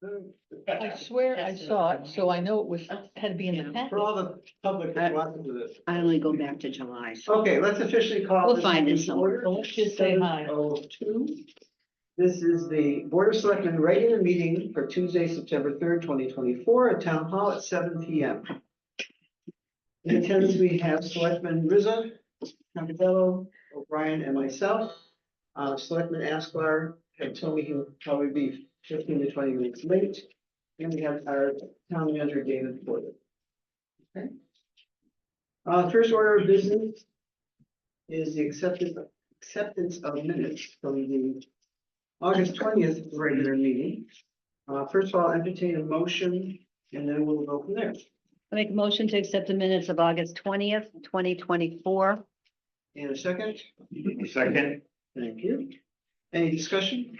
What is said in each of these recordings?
I swear I saw it, so I know it was, had to be in the packet. For all the public that wants to do this. I only go back to July. Okay, let's officially call We'll this find it meeting to somewhere. order. Let's just say hi. 7:02. This is the Board of Selectmen regular meeting for Tuesday, September 3rd, 2024 at Town Hall at 7 p.m. In attendance, we have Selectman Rizza, Campitello, O'Brien, and myself. Selectman Asklar had told me he would probably be 15 to 20 minutes late. And we have our town manager, David Porter. Okay. First order of business is the acceptance of minutes from the August 20th regular meeting. First of all, entertain a motion, and then we'll go from there. I make a motion to accept the minutes of August 20th, 2024. And a second? Second. Thank you. Any discussion?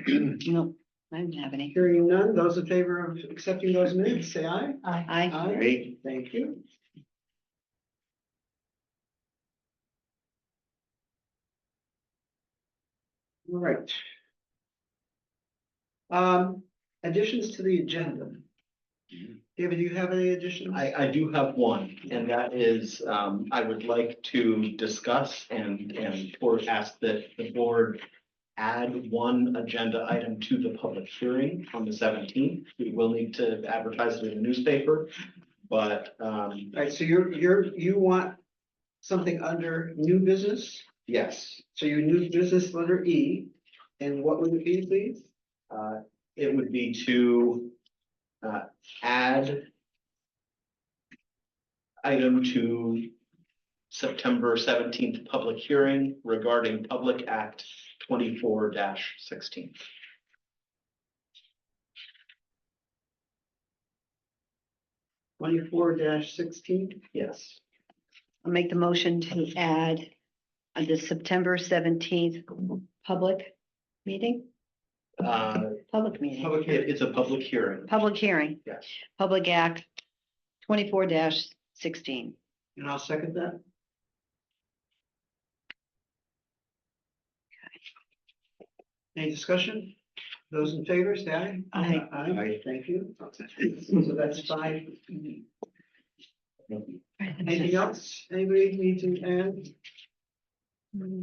No, I didn't have any. Hearing none, those in favor of accepting those minutes, say aye. Aye. Aye. Thank you. All right. Additions to the agenda. David, do you have any additions? I do have one, and that is, I would like to discuss and or ask that the board add one agenda item to the public hearing on the 17th. We will need to advertise it in the newspaper, but, All right, so you want something under new business? yes, So your new business letter E, and what would it be, please? it would be to add item to September 17th public hearing regarding Public Act 24-16. 24-16. Yes. I'll make the motion to add the September 17th public meeting, public meeting, It's a public hearing. public hearing, Yes. Public Act 24-16. And I'll second that. Any discussion? Those in favor, say aye. Aye. Aye, thank you. So that's 5. Anything else? Anybody need to add?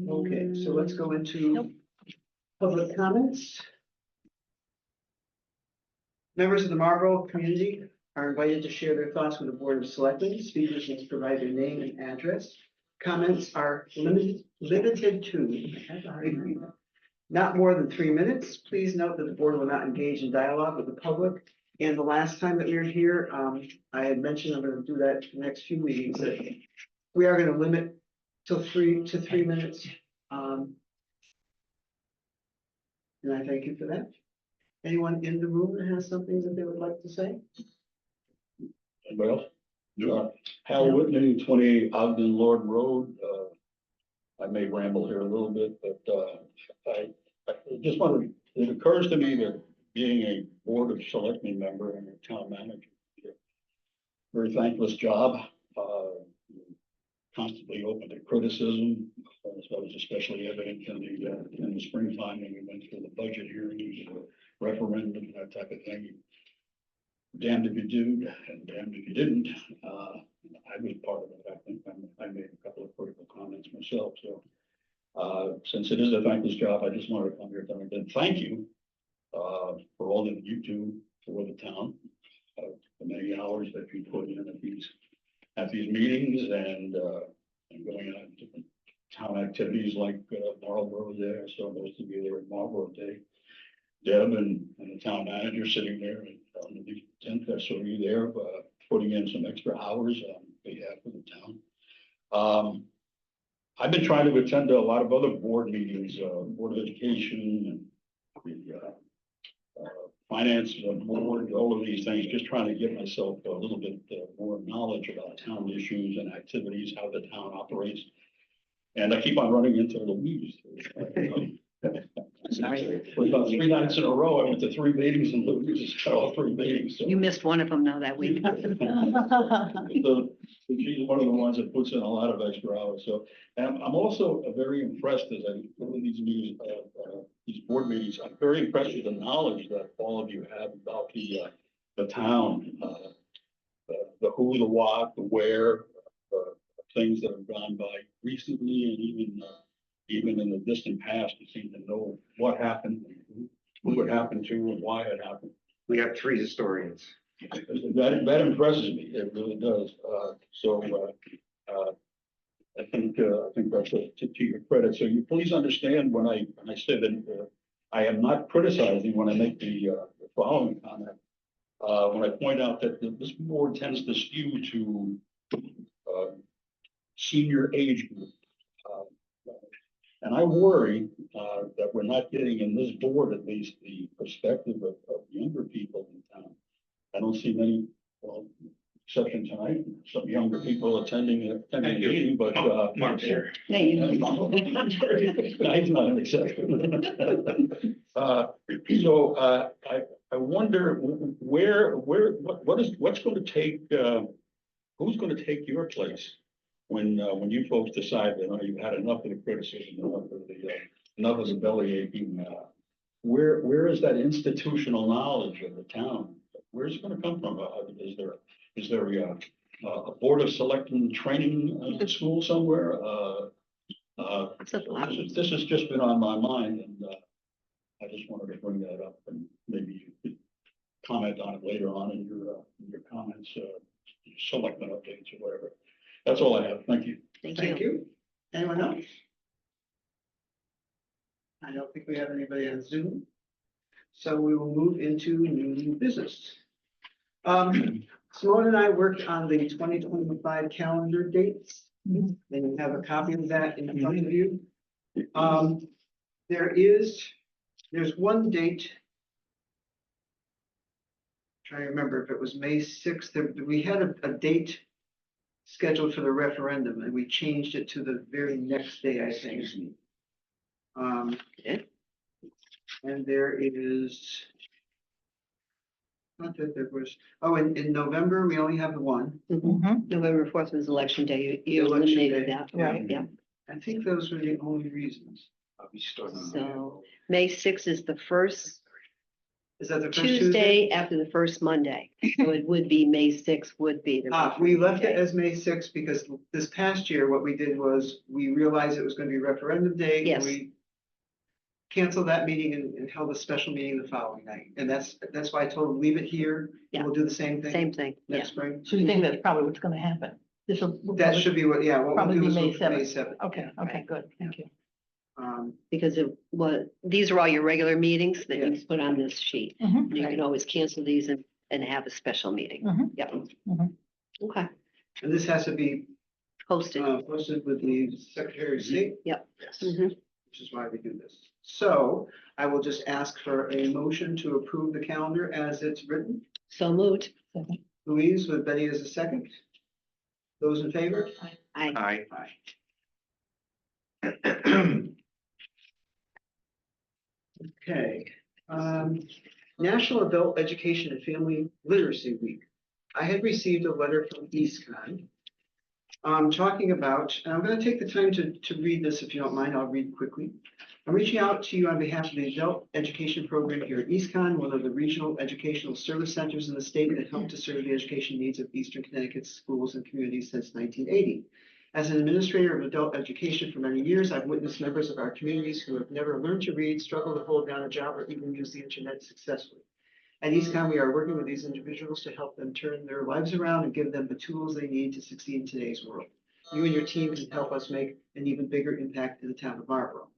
Okay, so let's go into Nope. public comments. Members of the Marlboro community are invited to share their thoughts with the Board of Selectmen. Speakers must provide their name and address. Comments are limited to not more than 3 minutes. Please note that the board will not engage in dialogue with the public. And the last time that we were here, I had mentioned I'm going to do that the next few meetings, that we are going to limit to 3 minutes. And I thank you for that. Anyone in the room that has something that they would like to say? Anybody else? Hal Whitney, 28 Ogden Lord Road. I may ramble here a little bit, but I just wanted, it occurs to me that being a Board of Selectmen member and a town manager, very thankless job, constantly open to criticism. That was especially evident in the springtime when we went through the budget hearings, referendum, and that type of thing. Damned if you do, and damned if you didn't. I was part of it. I think I made a couple of critical comments myself. So since it is a thankless job, I just wanted to come here and thank you for all that you do for the town, the many hours that you put in at these meetings and going on different town activities like Marlboro Day. I saw most of you there at Marlboro Day. Deb and the town manager sitting there on the 10th, I saw you there, putting in some extra hours on behalf of the town. I've been trying to attend to a lot of other board meetings, Board of Education and the Finance Board, all of these things, just trying to give myself a little bit more knowledge about town issues and activities, how the town operates. And I keep on running into Louise. sorry. For about 3 nights in a row, I went to 3 meetings and just got all 3 meetings. So You missed one of them though that week. so she's one of the ones that puts in a lot of extra hours. So, and I'm also very impressed as I go to these meetings, these board meetings. I'm very impressed with the knowledge that all of you have about the town, the who, the what, the where, things that have gone by recently, and even in the distant past, you seem to know what happened, who it happened to, and why it happened. We have 3 historians. That impresses me. It really does. I think that's to your credit. So you please understand when I say that I am not criticizing when I make the following comment. When I point out that this board tends to skew to senior age group. And I worry that we're not getting in this board, at least, the perspective of younger people in town. I don't see many, well, exception tonight, some younger people attending the meeting, but Mark's here. Yeah, you know. He's not an exception. So I wonder what's going to take, who's going to take your place when you folks decide that you've had enough of the criticism, enough of the belly aching. Where is that institutional knowledge of the town? Where's it going to come from? Is there a board of selectmen training school somewhere? This has just been on my mind, and I just wanted to bring that up, and maybe you could comment on it later on in your comments, selectmen updates or whatever. That's all I have. Thank you. Thank Thank you. you. Anyone else? I don't think we have anybody on Zoom. So we will move into new business. Simone and I worked on the 2025 calendar dates. And you have a copy of that in front of you. There's one date. Trying to remember if it was May 6th, we had a date scheduled for the referendum, and we changed it to the very next day, I think. And there is, not that there was, in November, we only have the one. November 4th was election day. You Election eliminated day, that, yeah. right? Yeah. I think those were the only reasons. So May 6th is the first Is that the first Tuesday after the first Monday. So it would be May 6th would be the. We left it day. as May 6th because this past year, what we did was we realized it was going to be referendum day. And Yes. we canceled that meeting and held a special meeting the following night. And that's why I told them, leave it here. Yeah. We'll do the same thing. Same thing, yeah. Next spring. So you think that's probably what's gonna happen? That should be what, yeah, what we'll Probably do be is May May 7th. 7th. Okay, okay, good, thank you. Because these are all your regular meetings that you Yes. put on this sheet. Mhm. You can always cancel these and have a special meeting. Mhm. Yep. Mhm. Okay, And this has to be posted. posted with the Secretary of State, Mhm. which is why we do this. So I will just ask for a motion to approve the calendar as it's written. So moved. Louise with Betty as a second. Those in favor? I, Aye. Okay, National Adult Education and Family Literacy Week. I had received a letter from EastCon. Talking about, and I'm gonna take the time to read this if you don't mind, I'll read quickly. I'm reaching out to you on behalf of the Adult Education Program here at EastCon, one of the regional educational service centers in the state that helped to serve the education needs of Eastern Connecticut schools and communities since 1980. As an administrator of adult education for many years, I've witnessed members of our communities who have never learned to read, struggle to hold down a job, or even use the internet successfully. At EastCon, we are working with these individuals to help them turn their lives around and give them the tools they need to succeed in today's world. You and your team can help us make an even bigger impact in the town of Marlborough.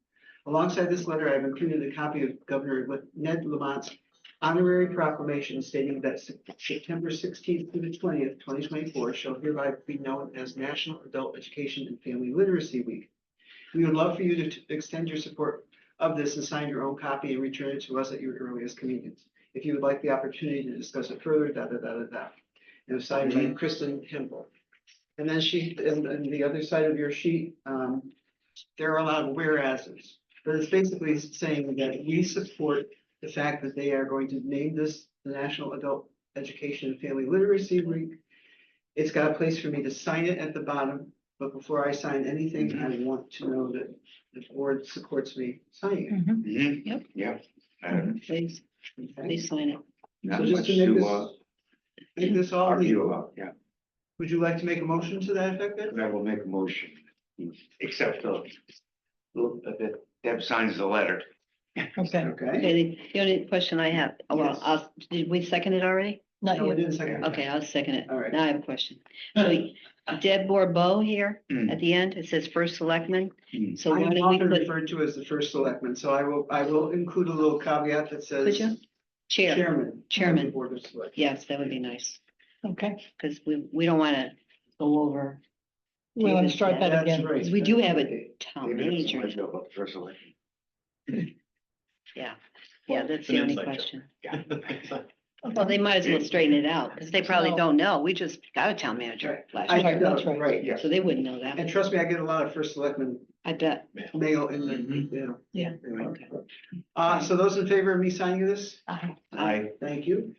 Alongside this letter, I've included a copy of Governor Ned Lamont's honorary proclamation stating that September 16th through the 20th, 2024 shall hereby be known as National Adult Education and Family Literacy Week. We would love for you to extend your support of this and sign your own copy and return it to us at your earliest convenience. If you would like the opportunity to discuss it further, And signed by Kristen Hempel. And then and the other side of your sheet, there are a lot of whereases. But it's basically saying that we support the fact that they are going to name this the National Adult Education and Family Literacy Week. It's got a place for me to sign it at the bottom, but before I sign anything, I want to know that the board supports me signing Mhm. Mhm. Yep. Yeah. Please, it. Okay? please sign it. Not So just much to make to, this, make this all argue legal, about, yeah. would you like to make a motion to that effect then? And I will make a motion, except that Deb signs the letter. Okay, Okay? Okay, the only question I have, well, Yes. did we second it already? not No, we yet. didn't second. Okay, I'll second it. All right. Now I have a question. So Deb Borbeau here Mm. at the end, it says first selectman. Mm. So I why am don't we often put, referred to as the first selectman, so I will include a little caveat that could says you? Chair, chairman. of the Chairman. Board of Selectmen. yes, that would be nice, Okay, because we don't want to go over, we want to David, start that That's again. right. 'cause we do have a Okay. town Maybe it's manager. somebody about the first election. Yeah, Well, that's it's the an only inside joke. question. Yeah. Well, they might as well straighten it out, because they probably No. don't know. We just got a town manager last I year, Right, that's right. Right, Yeah. so they wouldn't know and that. trust me, I get a lot of first selectmen I bet. mail in the, Mhm. you know. Yeah. anyway. Okay. So those in favor of me signing this, I, thank you.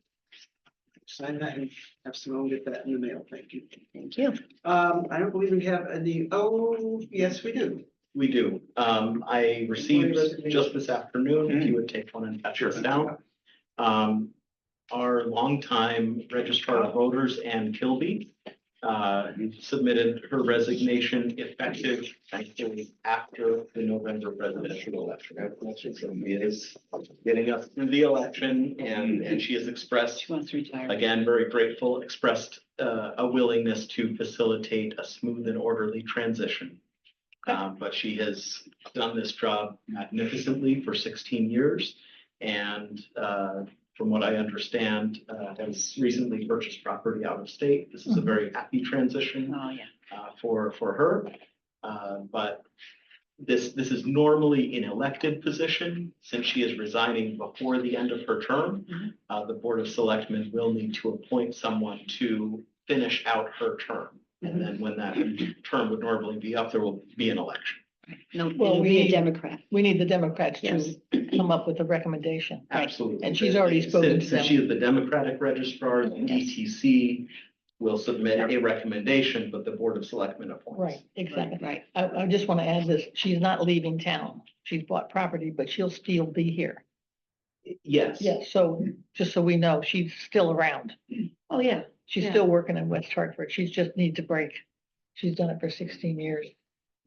Sign that and have Simone get that in the mail, thank you. Thank you. I don't believe we have any, oh, yes, we do. We do. I received just this afternoon, if you would take one and patch Sure. this down. Our longtime registrar of voters, Ann Kilby, submitted her resignation effective, thankfully, after the November presidential election. So she is getting us through the election, and she has expressed, She wants to retire. again, very grateful, expressed a willingness to facilitate a smooth and orderly transition. But she has done this job magnificently for 16 years. And from what I understand, has recently purchased property out of state. This is a very happy transition Oh, yeah. for her. But this is normally an elected position. Since she is resigning before the end of her term, the Board of Selectmen will need to appoint someone to finish out her term. And then when that term would normally be up, there will be an election. No, Well, it'll we be a need- Democrat. We need the Democrats Yes. to come up with a recommendation. Right. Absolutely. And she's already spoken to Since she them. is the Democratic registrar, the DTC will submit a recommendation, but the Board of Selectmen appoints. Right, exactly. Right. I just want to add this, she's not leaving town. She's bought property, but she'll still be here. Yes. Yeah, so just so we know, she's still around. Oh, yeah. She's Yeah. still working in West Hartford. She's just needs a break. She's done it for 16 years.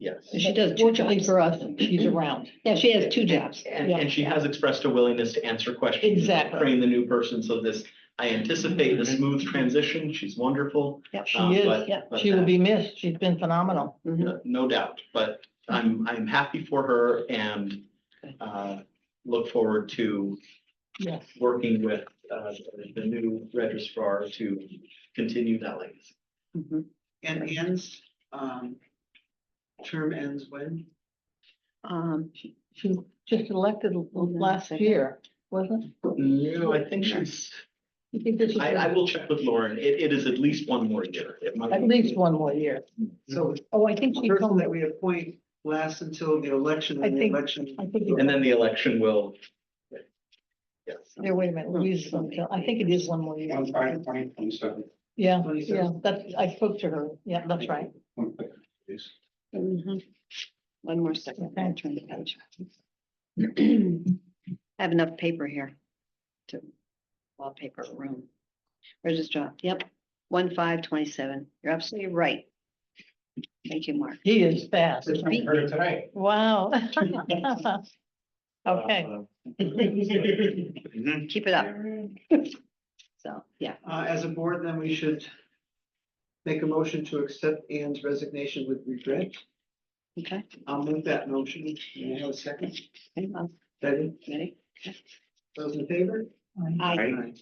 Yes. And she does two Fortunately jobs. for us, she's around. Yeah, she has two jobs. And she has expressed a willingness to answer questions. and Exactly. Train the new person, so I anticipate a smooth transition. She's wonderful. Yep. She Um, is, but- yeah, but she will that- be missed. She's been phenomenal. Mhm. No doubt, but I'm happy for her and look forward to Yes. working with the new registrar to continue that legacy. Mhm. And Ann's, term ends when? She just elected last second. year, wasn't it? No, I think she's, You think this is I will check with Lauren. It is at least one more year. It might at be- least one more year? So Oh, I think the she person told me. that we appoint lasts until the election, I and the think- election. I think, And then the election will. Yes. here, wait a minute, Louise is gonna tell, I think it is one more year. Yeah, 27. yeah, that's, I spoke to her. Yeah, that's right. Mhm. One more second. Okay. I'll turn the page. I have enough paper here to wallpaper a room. Registrar, yep, 1/5/27. You're absolutely right. Thank you, Mark. He is fast. tonight. Wow. Okay, Mhm. Keep it up. So, yeah, As a board, then we should make a motion to accept Ann's resignation with regret. okay. I'll move that motion. May I have a second? Okay, well, Second, ready? those in favor? Aye. Aye.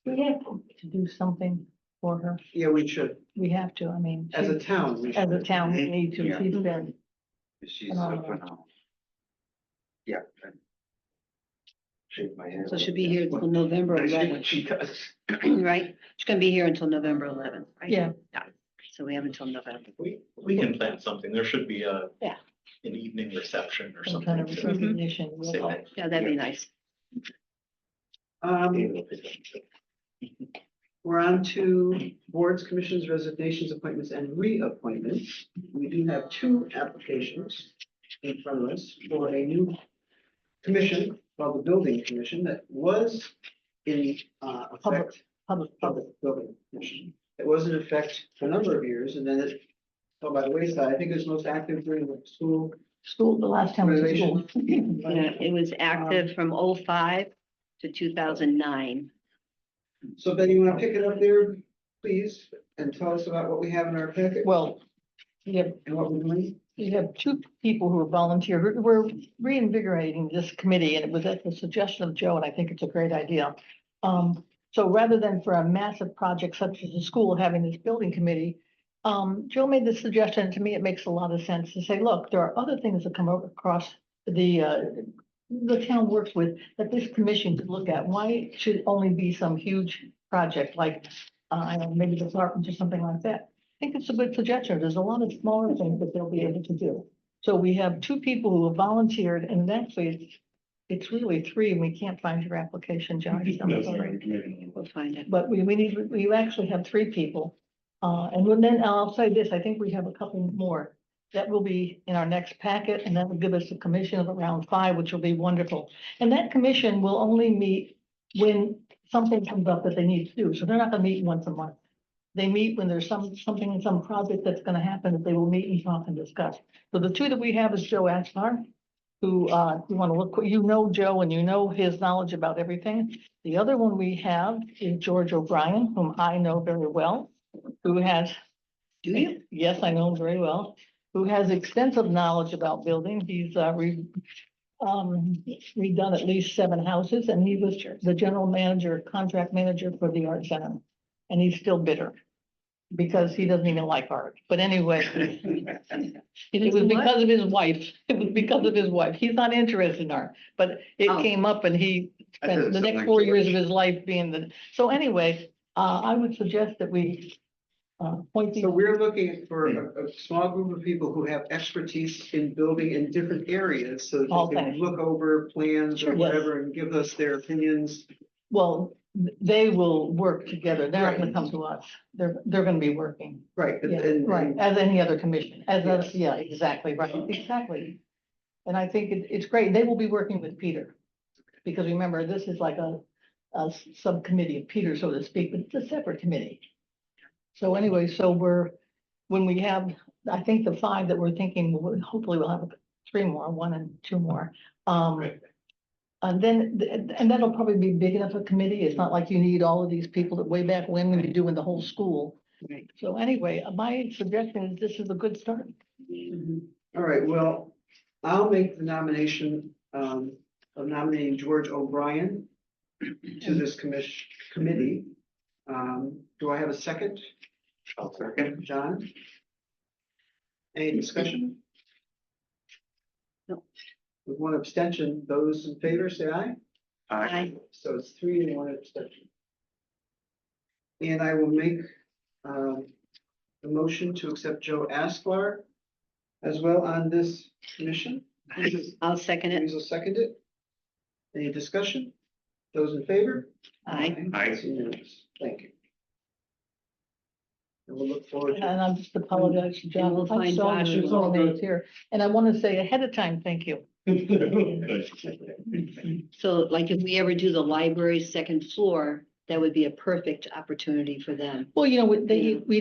we have to do something for her. Yeah, we should. We have to, I mean, As a she- town, we as a should. town, we need to. Yeah. She's been, She's Phenomenal. phenomenal. Yeah. Shake my head. So she'll be here until November 11th, She does. right? She's gonna be here until November 11th, right? yeah, So we have until November. We can plan something. There should be Yeah. an evening evening reception or some kind of something. recognition. Say that. Yeah, that'd be nice. We're on to boards, commissions, resignations, appointments, and reappointments. We do have two applications in front of us for a new commission called the Building Commission that was in effect. Public Building Commission. It was in effect for a number of years, and then it fell by the wayside. I think it was most active during the school. School, the last time was school. Yeah, it was active from '05 to 2009. So Betty, you want to pick it up there, please, and tell us about what we have in our packet Well, yeah, and what we're doing? you have two people who are volunteer. We're reinvigorating this committee, and it was at the suggestion of Joe, and I think it's a great idea. So rather than for a massive project such as the school having this building committee, Joe made the suggestion, to me, it makes a lot of sense to say, look, there are other things that come across the town works with that this commission could look at. Why it should only be some huge project like, I don't know, maybe the apartment or something like that? I think it's a good suggestion. There's a lot of smaller things that they'll be able to do. So we have two people who have volunteered, and actually it's really three, and we can't find your application, Josh. I'm sorry. We'll find it. But we actually have three people. And then I'll say this, I think we have a couple more that will be in our next packet, and that will give us a commission of around 5, which will be wonderful. And that commission will only meet when something comes up that they need to do. So they're not gonna meet once a month. They meet when there's some project that's gonna happen that they will meet and talk and discuss. So the two that we have is Joe Aspar, who, you wanna look, you know Joe and you know his knowledge about everything. The other one we have is George O'Brien, whom I know very well, who has. Do you? Yes, I know him very well, who has extensive knowledge about building. He's redone at least 7 houses, and he was the general manager, contract manager for the art center. And he's still bitter because he doesn't even like art. But anyway, it was because of his wife. It was because of his wife. He's not interested in art, but it Oh. came up and he I did spent the something next like 4 years of George. his life being the, so anyway, I would suggest that we point these. So we're looking for a small group of people who have expertise in building in different areas, so All that they can things. look over plans Sure, or yes. whatever and give us their opinions. Well, they will work together. They're not gonna Right. come to us. They're gonna be working. Right, Yeah, and, right, as any other commission, Yes. yeah, exactly, right, exactly. And I think it's great. They will be working with Peter. Because remember, this is like a subcommittee of Peter, so to speak, but it's a separate committee. So anyway, when we have, I think the 5 that we're thinking, hopefully we'll have 3 more, 1 and 2 more. And that'll probably be big enough a committee. It's not like you need all of these people that way back when you're doing the whole school. Right. So anyway, my suggestion is this is a good start. all right, well, I'll make the nomination, of nominating George O'Brien to this committee. Do I have a second? I'll second. John? Any discussion? No. With 1 abstention, those in favor say aye. Aye. So it's 3 and 1 abstention. And I will make the motion to accept Joe Asklar as well on this commission. I'll second it. Louise will second it. Any discussion? Those in favor? Aye. Aye. It's unanimous. Thank you. And we'll look forward And to. I'm just apologize to John. we'll I find saw Josh his as well. names here, and I want to say ahead of time, thank you. So like if we ever do the library's 2nd floor, that would be a perfect opportunity for them. Well, you know, we'd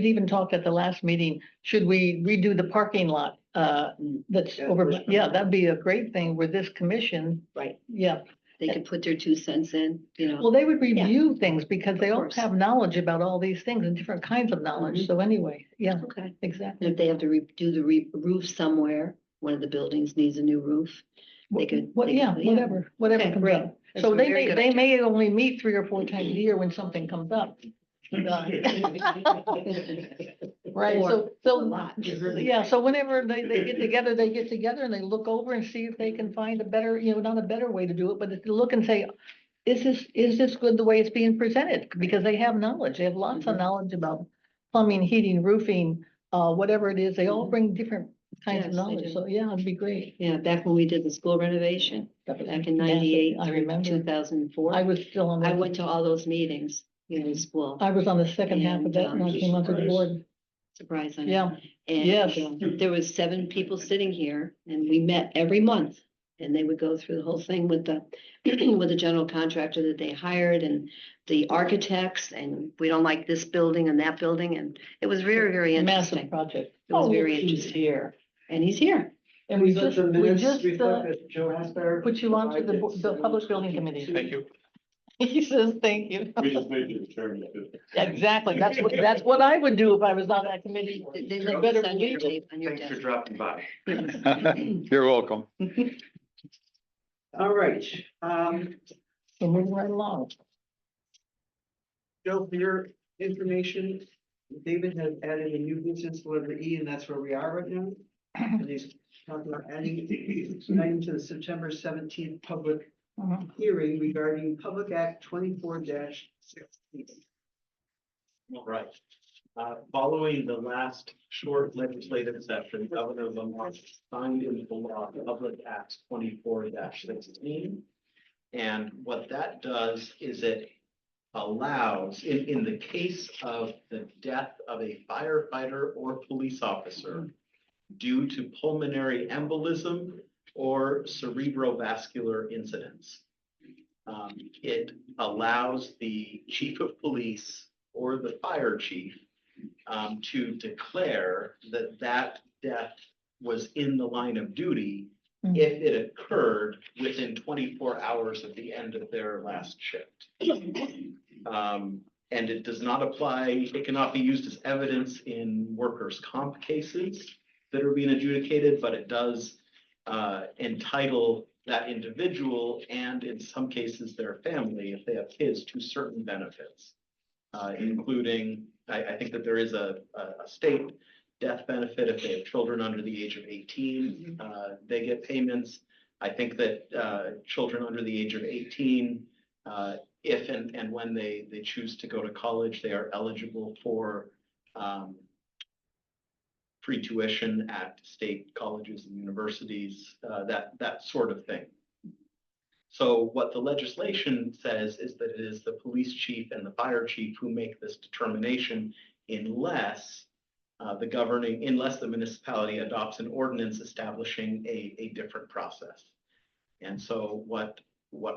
even talked at the last meeting, should we redo the parking lot? That's Yeah, over, Bushman yeah, Lot. that'd be a great thing with this commission. Right. Yeah, They could put their 2 cents in, you know. well, they would review things because they Of all course. have knowledge about all these things and different kinds of knowledge. So anyway, yeah, Okay. And exactly. if they have to do the roof somewhere, one of the buildings needs a new roof. They could. What, they yeah, could- whatever Okay, comes great. up. That's So a they very may, good they idea. may only meet 3 or 4 times a year when something comes up. Right, Or so, a lot. yeah, so whenever they get together and they look over and see if they can find a better, you know, not a better way to do it, but to look and say, is this good the way it's being presented? Because they have knowledge, they have lots of knowledge about plumbing, heating, roofing, whatever it is, they all bring different kinds of Yes, I knowledge, do. so yeah, it'd be great. Yeah, back when we did the school renovation, That was back in massive. 98 I through remember. 2004. I was still on I the, went to all those meetings in the school. I was on the second half of And, that when I came onto the surprise. board. Surprise, I know. Yeah, And yes. there was 7 people sitting here and we met every month. And they would go through the whole thing with the, with the general contractor that they hired and the architects, and we don't like this building and that building, and it was very, very Massive interesting. project. It was Oh, very he's interesting. here. And he's here. And we Let just, the we minutes just, reflect that Joe Hasbar put you on to the, provided the public building committee. Thank you. He says, thank you. We just made the return. Exactly, that's what I would do if I was on that committee. They You left better this on your believe it. tape, on your Thanks for desk. dropping by. You're welcome. All right, So moving right along. Joe, for your information, David has added a new business, letter E, and that's where we are right now. And he's talking about adding an item to the September 17th public Mhm. hearing regarding Public Act 24-16. All right. Following the last short legislative session, Governor Lamar signed into law Public Act 24-16. And what that does is it allows, in the case of the death of a firefighter or police officer due to pulmonary embolism or cerebrovascular incidents, it allows the chief of police or the fire chief to declare that that death was in the line of duty Mhm. if it occurred within 24 hours of the end of their last shift. And it does not apply, it cannot be used as evidence in workers' comp cases that are being adjudicated, but it does entitle that individual and in some cases their family, if they have kids, to certain benefits. Including, I think that there is a state death benefit if they have children under the age of 18, they get payments. I think that children under the age of 18, if and when they choose to go to college, they are eligible for free tuition at state colleges and universities, that sort of thing. So what the legislation says is that it is the police chief and the fire chief who make this determination unless unless the municipality adopts an ordinance establishing a different process. And so what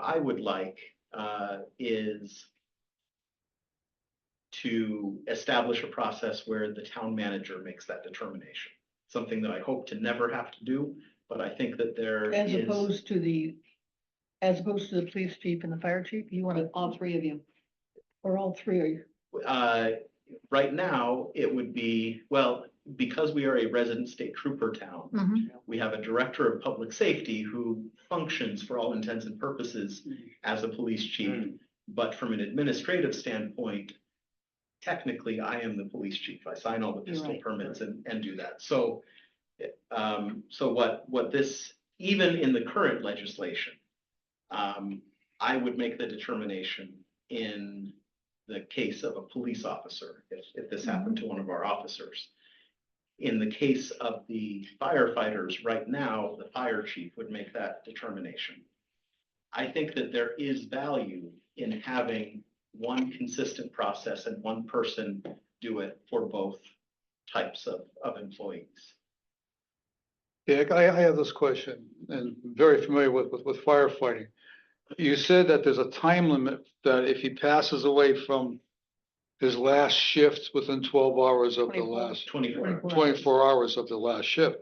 I would like is to establish a process where the town manager makes that determination. Something that I hope to never have to do, but I think that there As is. opposed to the police chief and the fire chief, you want to, All 3 of you. or all 3 of you? Right now, it would be, well, because we are a resident state trooper town, Mhm. we have a director of public safety who functions for all intents and purposes as a police chief. But from an administrative standpoint, technically, I am the police chief. I sign all the pistol right. permits and do that. So, what this, even in the current legislation, I would make the determination in the case of a police officer, if this happened to one of our officers. In the case of the firefighters right now, the fire chief would make that determination. I think that there is value in having one consistent process and one person do it for both types of employees. Yeah, I have this question and very familiar with firefighting. You said that there's a time limit that if he passes away from his last shift within 12 hours of the 24. last 24 hours of the last shift.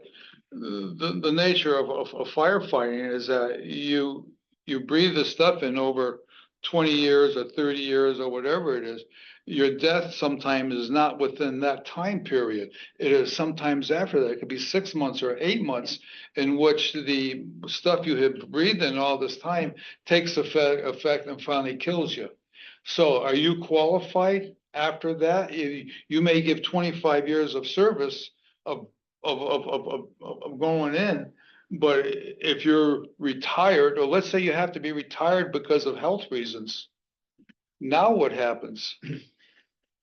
The nature of firefighting is that you breathe this stuff in over 20 years or 30 years or whatever it is. Your death sometimes is not within that time period. It is sometimes after that. It could be 6 months or 8 months in which the stuff you have breathed in all this time takes effect and finally kills you. So are you qualified after that? You may give 25 years of service of going in, but if you're retired, or let's say you have to be retired because of health reasons, now what happens?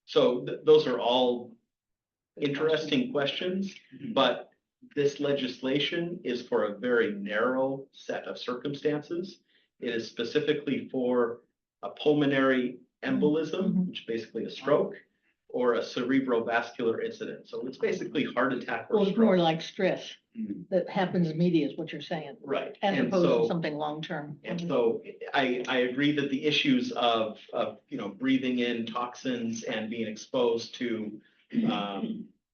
So those are all interesting questions, but this legislation is for a very narrow set of circumstances. It is specifically for a pulmonary embolism, Mhm. which is basically a stroke, or a cerebrovascular incident. So it's basically heart attack or Well, it's more stroke. like stress that happens immediately is what you're saying, Right. as And opposed to so, something long-term. and so I agree that the issues of, breathing in toxins and being exposed to,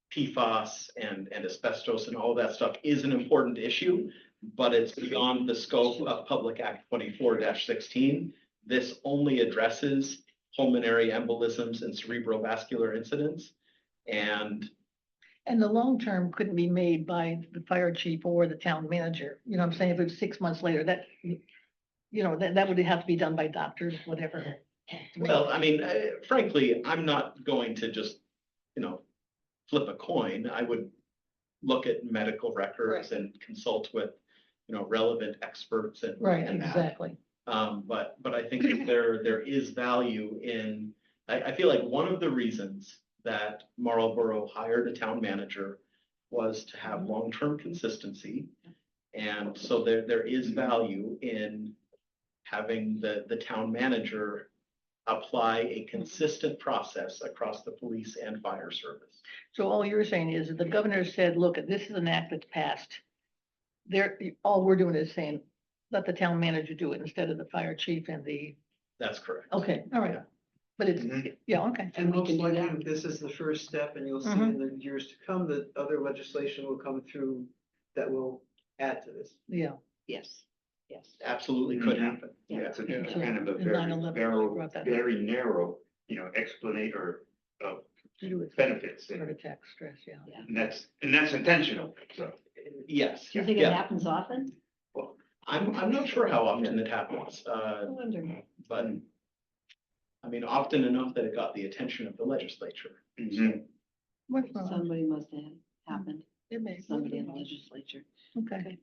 PFAS and asbestos and all of that stuff is an important issue, but it's beyond the scope of Public Act 24-16. This only addresses pulmonary embolisms and cerebrovascular incidents. And And the long-term couldn't be made by the fire chief or the town manager. You know what I'm saying? If it was 6 months later, that, that would have to be done by doctors, whatever. well, I mean, frankly, I'm not going to just, flip a coin. I would look at medical records and consult with, relevant experts and. Right, and that. exactly. But I think that there is value in, I feel like one of the reasons that Marlborough hired a town manager was to have long-term consistency. And so there is value in having the town manager apply a consistent process across the police and fire service. So all you're saying is that the governor said, look, this is an act that's passed. All we're doing is saying, let the town manager do it instead of the fire chief and the, That's correct. okay, all right. Yeah. But it's, Mhm. yeah, okay. And we most can do likely, that. this is the first step, and you'll see Mhm. in the years to come that other legislation will come through that will add to this. Yeah. Yes, yes. Absolutely could Mhm. happen. Yeah, it's a Yeah. kind of a In very 9/11, narrow, brought that up. very narrow, explanator of To do with benefits. heart attack, stress, yeah. And that's intentional, so. Yes. Do you think it Yeah. happens often? I'm not sure how often it happens, I wonder. but I mean, often enough that it got the attention of the legislature. Mhm. What's wrong? Somebody must have happened, It may. somebody in the legislature. Okay.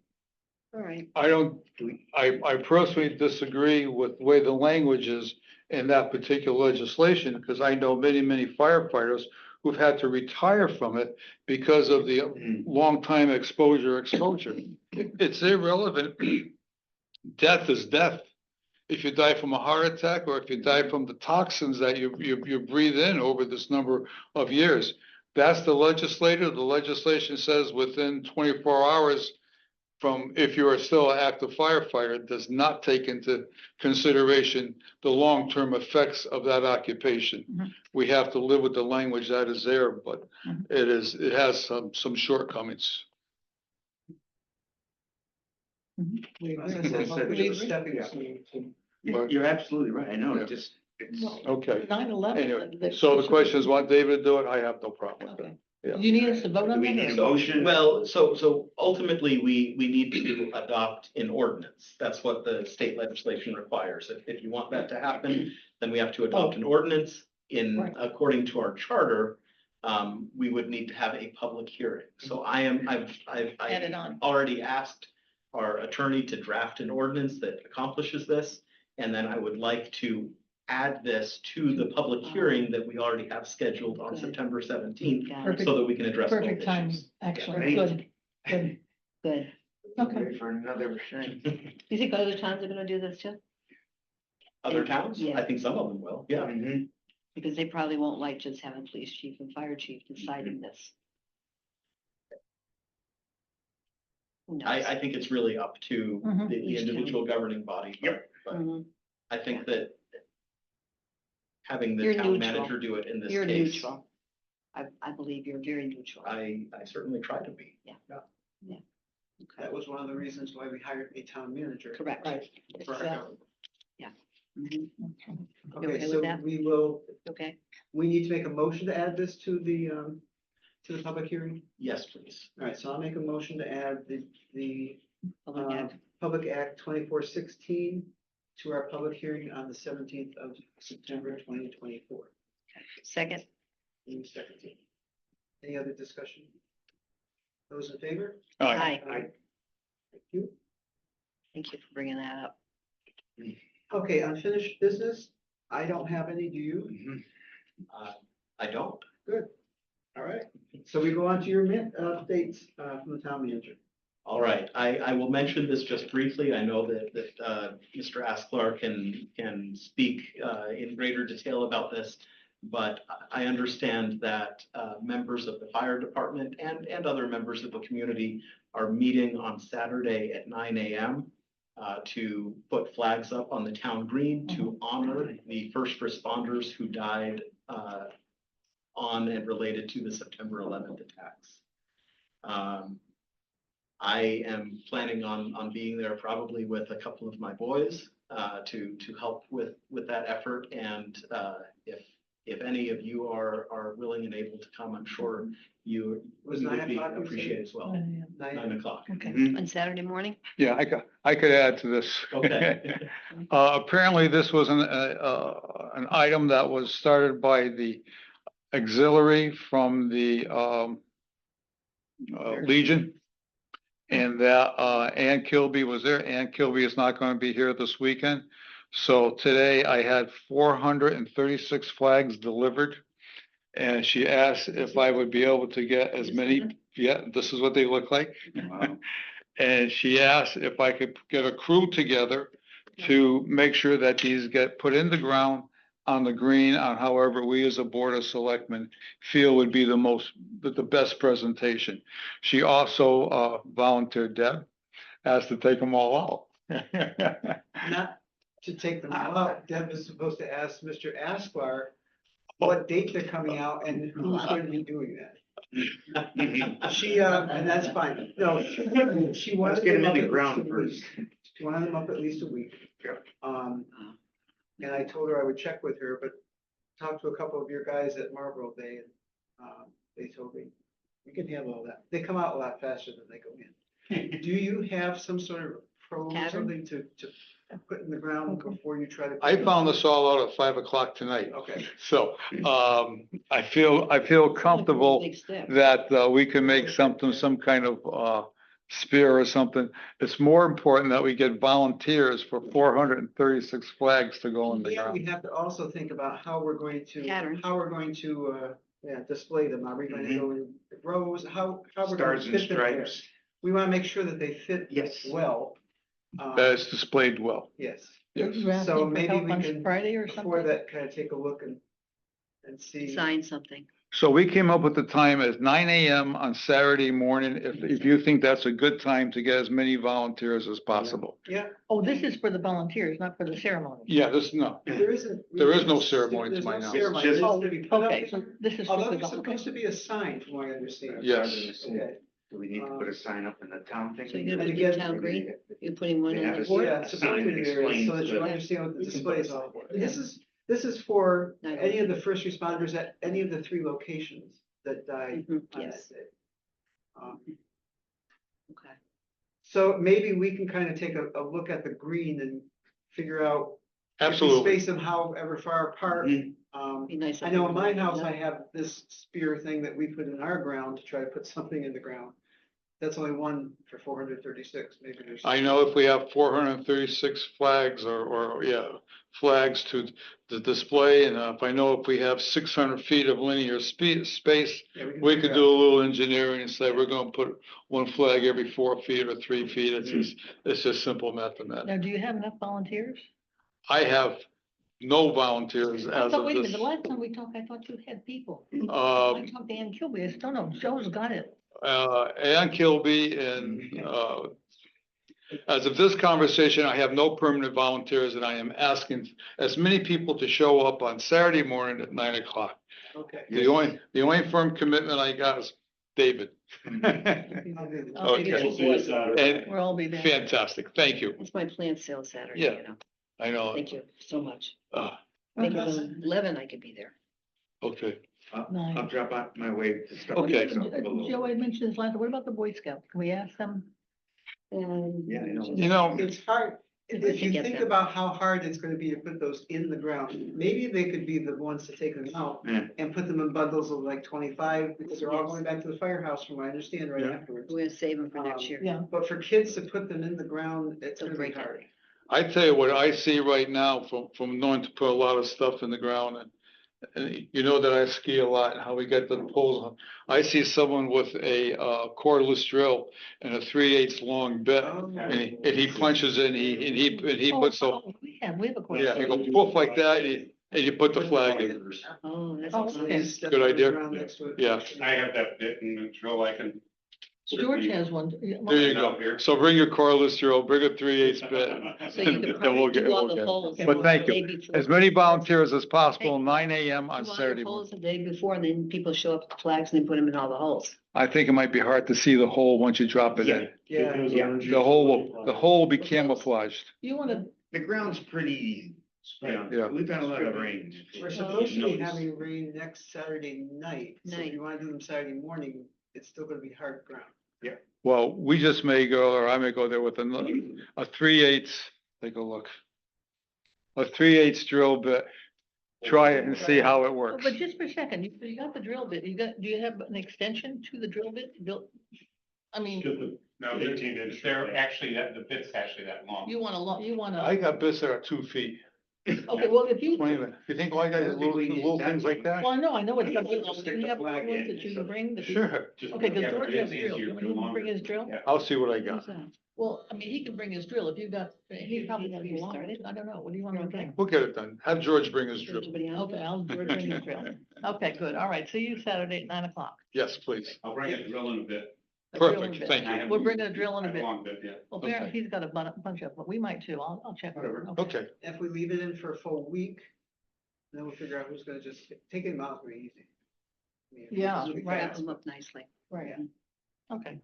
All right. I personally disagree with the way the language is in that particular legislation, because I know many firefighters who've had to retire from it because of the Mm. long time exposure. It's irrelevant. Death is death. If you die from a heart attack or if you die from the toxins that you breathe in over this number of years, that's the legislator. The legislation says within 24 hours from if you are still an active firefighter, does not take into consideration the long-term effects of that occupation. Mhm. We have to live with the language that is there, but Mhm. it has some shortcomings. We As I agree. said, Well, it's We a agree. stepping Yeah. stone. You're absolutely right. I know, Yeah. it just, it's. Well, Okay. 9/11. Anyway, so the question is, want David to do it? I have no problem with Okay. it. Yeah. Do you need us to vote Do on we need a that? motion? Well, so ultimately, we need to adopt an ordinance. That's what the state legislation requires. If you want that to happen, then we have to adopt an ordinance. Right. According to our charter, we would need to have a public hearing. So I've Add it on. already asked our attorney to draft an ordinance that accomplishes this. And then I would like to add this to the public hearing that we already have scheduled on Good. September 17th, Got it. Perfect. so that we can address both Perfect timing, issues. actually. Great. Good, good. Good. Okay. Ready for another. Do you think other towns are gonna do this too? Other towns? Yeah. I think some of them will, yeah. Mhm. Because they probably won't like just having police chief and fire chief deciding this. Who knows? I think it's really up to Mhm. the Each town. individual governing body. But Mhm. I think that having the You're town neutral. manager do it in this You're case, neutral. I believe you're very neutral. I certainly try to be. Okay. That was one of the reasons why we hired a town manager. Correct. Right. For our Exactly. government. Mhm. Okay. You Okay, okay so with that? Okay. we need to make a motion to add this to the public hearing. Yes, please. All right, so I'll make a motion to add the Public Act. Public Act 2416 to our public hearing on the 17th of September 2024. Second. Any other discussion? Those in favor? Aye. Thank you. Thank you for bringing that up. Okay, unfinished business. I don't have any, do you? Mhm. I don't. All right, so we go on to your updates from the town manager. All right, I will mention this just briefly. I know that Mr. Asklar can speak in greater detail about this, but I understand that members of the fire department and other members of the community are meeting on Saturday at 9 a.m. To put flags up on the town green to honor the first responders who died on and related to the September 11th attacks. I am planning on being there probably with a couple of my boys to help with that effort. And if any of you are willing and able to come, I'm sure you Was would 9 be o'clock, you said? appreciated as well. 9 o'clock. Okay. On Saturday morning? Yeah, I could add to this. Okay. Apparently this was an item that was started by the auxiliary from the, Legion. And that, Ann Kilby was there. Ann Kilby is not going to be here this weekend. So today I had 436 flags delivered. And she asked if I would be able to get as many, yeah, this is what they look like. Wow. And she asked if I could get a crew together to make sure that these get put in the ground on the green, on however we as a board of selectmen feel would be the best presentation. She also volunteered Deb, asked to take them all out. Not to take them all out, Deb is supposed to ask Mr. Asklar what date they're coming out and who's going to be doing that. She, and that's fine, no, she wanted. Let's get them in the at ground least a week. first. She wanted them up at least a week. Yep. And I told her I would check with her, but talked to a couple of your guys at Marlboro Day, and they told me, we can handle all that. They come out a lot faster than they go in. Do you have some sort of probe or Pattern? something to put in the ground before you try to? I found this all out at 5 o'clock tonight. Okay. So, I feel comfortable Big step. that we can make something, some kind of spear or something. It's more important that we get volunteers for 436 flags to go in the Yeah, we ground. have to also think about how we're going to, Pattern. display them. Are we going to go in rows? How we're going Stars to and fit them there? stripes. We want to make sure that they fit Yes. well. That is displayed well. Yes, Yes. You asking So for maybe help we on can, Friday or before something? that, kind of take a look and see. Sign something. So we came up with the time as 9 a.m. on Saturday morning, if you think that's a good time to get as many volunteers as possible. Yeah, Oh, this is for the volunteers, not for the ceremony. Yeah, there isn't. There is no ceremony to There's my no knowledge. ceremony. It's It's Oh, gonna be put up okay, so there. this is Although for there's the, supposed to be a sign, from what I understand. Yes. Okay. Do we need to put a sign up in the town thing? So you're And gonna put again, the town green? You're putting one They in have the a board? Yeah, a it's sign supposed that to be there, explains so that you the- understand what the we can display put is a all. sign. This is for Not any of the first responders at any of the 3 locations that died Mhm, on that yes. day. Um, Okay. So maybe we can kind of take a look at the green and figure out. if we Absolutely. Space them however far apart. Mhm. Be nice. if I know in my everyone house, would I know. have this spear thing that we put in our ground to try to put something in the ground. That's only one for 436, maybe there's. I know if we have 436 flags flags to display, and if we have 600 feet of linear space, Yeah, can we figure could out. do a little engineering and say we're gonna put one flag every 4 feet or 3 feet. It's just simple mathematics. now, do you have enough volunteers? I have no volunteers I as thought, of wait a minute, this. the last time we talked, I thought you had people. I Um, talked to Ann Kilby, I said, no, Joe's got it. Ann Kilby and, as of this conversation, I have no permanent volunteers and I am asking as many people to show up on Saturday morning at 9 o'clock. Okay. The only firm commitment I got is David. I'll do that. I'll be Okay. there. And We'll all be there. fantastic, thank you. That's my plant sale Saturday, Yeah. you know. I know. Thank you so much. Uh, Maybe around 11 I could be there. Okay, Nine. I'll drop out my way to start. Okay. Joe, I mentioned this last, what about the Boy Scouts? Can we ask them? And Yeah, I know. you know, It's hard, If if we you get think them. about how hard it's gonna be to put those in the ground, maybe they could be the ones to take them out. Yeah. And put them in bundles of like 25, because they're all Yes. going back to the firehouse, from what I understand, right Yeah. afterwards. we're gonna save them for next year. Yeah. But for kids to put them in the ground, it's They'll gonna be break it. hard. I tell you what I see right now from knowing to put a lot of stuff in the ground And you know that I ski a lot and how we get the poles on. I see someone with a cordless drill and a 3/8 long bit, and he punches in, he puts the, We have a yeah, question. you go poof like that, and you put the flag in. Oh, that's Oh, awesome. okay. Good idea. Yeah. I have that bit and the drill I can. George has one. There you go. So bring your cordless drill, bring a 3/8 bit. So you could and we'll probably get- do all we'll the get it. polls. But thank the you. day before. As many volunteers as possible, 9 AM on Do all your Saturday morning. polls the day before, and then people show up with the flags and they put them in all the holes. I think it might be hard to see the hole once you drop it in. Yeah, The hole will be camouflaged. You wanna, The ground's pretty easy. Yeah. We've had a lot of rain. we're supposed to be having rain next Saturday night, so if you wanna do them Saturday morning, it's still gonna be hard ground. Well, we just may go, or I may go there with a 3/8, take a look. A 3/8 drill bit, try it and see how it works. but just for a second, you got the drill bit, do you have an extension to the drill bit? I mean, No, 18 inch. They're actually, the bit's actually that long. you wanna, I got bits that are 2 feet. okay, well, if you, You think all I got is little things like that? well, no, I know it's. Stick Do you the have flag ones in, that you so- can bring? that you- Sure, Okay, does Yeah, but George it have is drill? easier You want to him to longer. bring his drill? Yeah. I'll see what I Who's got. that? Well, I mean, he can bring his drill if he probably has You a long, started? I don't know, what do you want him to bring? We'll get it done. Have George bring his drill. Everybody else? Okay, I'll bring his drill. Okay, good, all right, see you Saturday at 9:00. Yes, please. I'll bring a drill in a bit. A drill in a Perfect, bit. thank I you. have- We're bringing a drill in a I have bit. long bit, yeah. Well, apparently Okay. he's got a bunch of, but we might too, I'll check. with him. Whatever. Okay, If we leave it in for a full week, then we'll figure out who's gonna just take him out very easy. I mean, if we Yeah, just right. Wrap fast, them up nicely. Right, okay,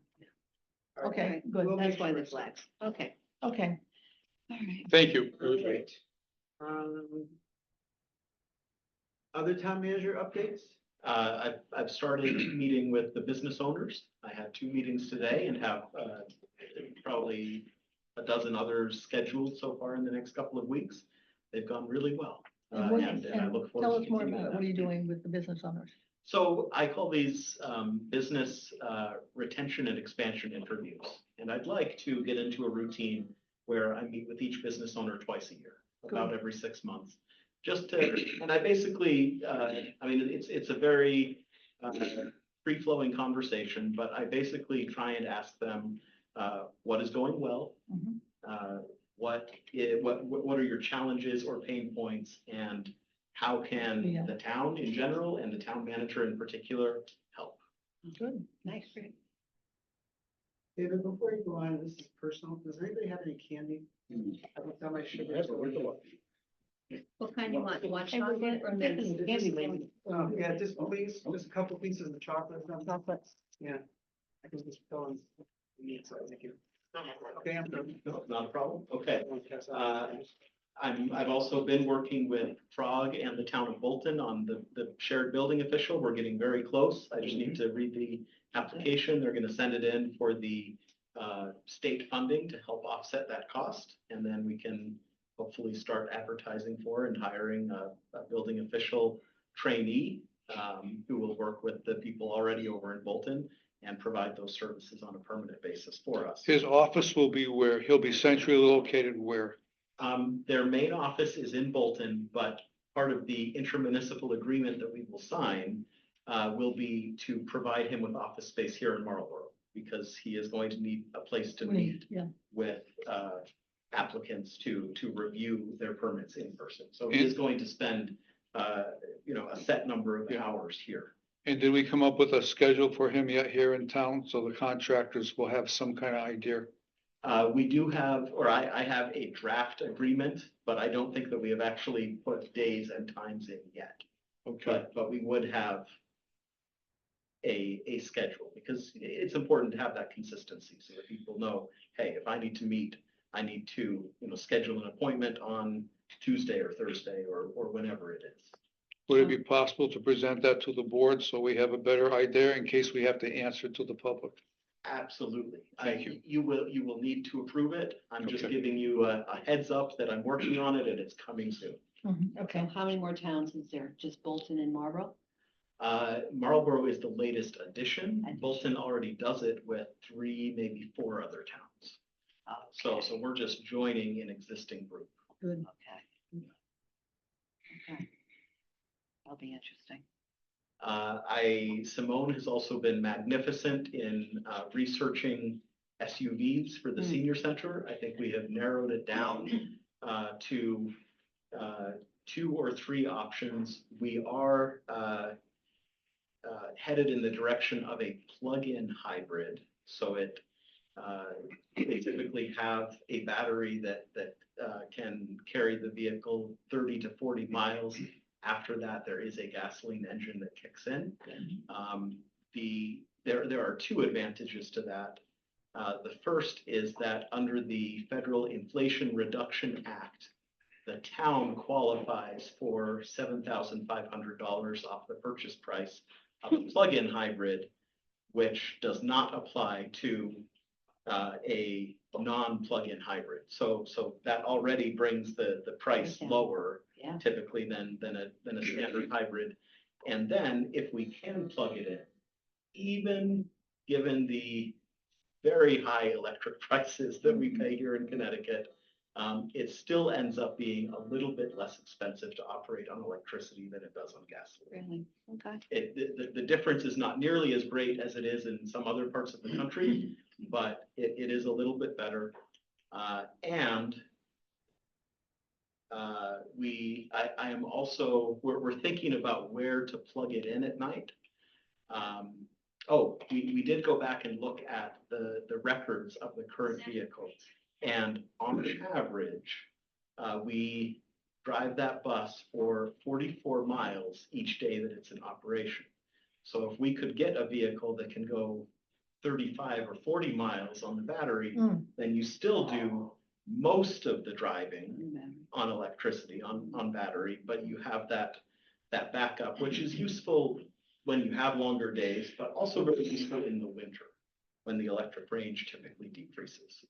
all right. okay, good, We'll That's make why sure the it's- flags. Okay. okay. All right. thank you. Great. Other town manager updates? I've started meeting with the business owners. I had 2 meetings today and have probably a dozen others scheduled so far in the next couple of weeks. They've gone really well. And what, And I and look forward tell to us more continuing about it, that. what are you doing with the business owners? So I call these business retention and expansion interviews. And I'd like to get into a routine where I meet with each business owner twice a year, about every 6 months. Just to, and I basically, I mean, it's a very free-flowing conversation, but I basically try and ask them what is going well, Mhm. what are your challenges or pain points, and how can Yeah. the town in general and the town manager in particular help? Good. Nice. Great. David, before you go on, this is personal, does anybody have any candy? I looked on my sugar. What kind you want? You want And we're chocolate or getting- mint? getting candy lady. Yeah, just please, just a couple pieces of chocolate. Chocolates. Yeah. I can just fill in. So, thank you. Okay, I'm done. No, not a problem. Okay. I'll pass out. I've also been working with Frog and the town of Bolton on the shared building official. We're getting very close. I just need to read the application. They're gonna send it in for the state funding to help offset that cost. And then we can hopefully start advertising for and hiring a building official trainee who will work with the people already over in Bolton and provide those services on a permanent basis for us. His office will be where, he'll be centrally located where? Their main office is in Bolton, but part of the intermunicipal agreement that we will sign will be to provide him with office space here in Marlborough, because he is going to need a place to meet Yeah, with applicants to review their permits in person. So he is going to spend, a set number of Yeah. hours here. And did we come up with a schedule for him yet here in town, so the contractors will have some kind of idea? We do have, or I have a draft agreement, but I don't think that we have actually put days and times in yet. Okay, But we would have a schedule, because it's important to have that consistency so that people know, hey, if I need to meet, I need to, schedule an appointment on Tuesday or Thursday or whenever it is. would it be possible to present that to the board so we have a better idea in case we have to answer to the public? Absolutely. Thank you. You will need to approve it. I'm just Okay. giving you a heads up that I'm working on it and it's coming soon. Mhm, So okay, how many more towns is there? Just Bolton and Marlboro? Marlboro is the latest addition. Addition. Bolton already does it with 3, maybe 4 other towns. So we're just joining an existing group. good. Okay. Okay. That'll be interesting. Simone has also been magnificent in researching SUVs for the senior center. I think we have narrowed it down to 2 or 3 options. We are headed in the direction of a plug-in hybrid. So they typically have a battery that can carry the vehicle 30 to 40 miles. After that, there is a gasoline engine that kicks in. There are 2 advantages to that. The first is that under the Federal Inflation Reduction Act, the town qualifies for $7,500 off the purchase price of a plug-in hybrid, which does not apply to a non-plug-in hybrid. So that already brings the price Okay. lower Yeah. typically than a standard hybrid. And then if we can plug it in, even given the very high electric prices that we pay here in Connecticut, it still ends up being a little bit less expensive to operate on electricity than it does on gasoline. Really? Okay. The difference is not nearly as great as it is in some other parts of the country, but it is a little bit better. I am also, we're thinking about where to plug it in at night. We did go back and look at the records of the current vehicle. And on average, we drive that bus for 44 miles each day that it's in operation. So if we could get a vehicle that can go 35 or 40 miles on the battery, then you still do most of the driving on electricity, on battery, but you have that backup, which is useful when you have longer days, but also very useful in the winter when the electric range typically decreases.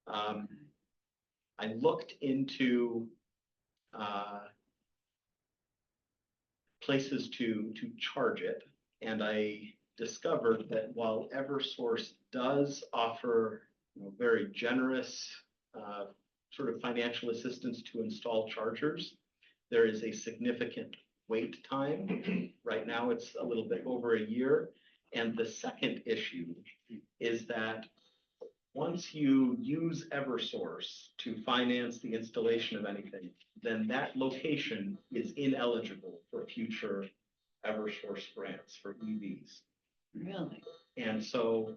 I looked into places to charge it, and I discovered that while Eversource does offer very generous sort of financial assistance to install chargers, there is a significant wait time. Right now, it's a little bit over a year. And the second issue is that once you use Eversource to finance the installation of anything, then that location is ineligible for future Eversource grants for EVs. Really? And so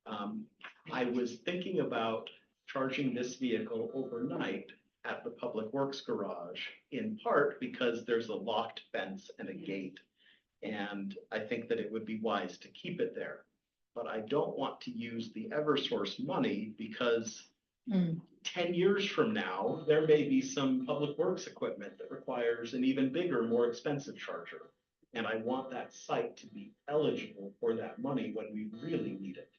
I was thinking about charging this vehicle overnight at the Public Works garage, in part because there's a locked fence and a gate. And I think that it would be wise to keep it there. But I don't want to use the Eversource money because 10 years from now, there may be some Public Works equipment that requires an even bigger, more expensive charger. And I want that site to be eligible for that money when we really need it.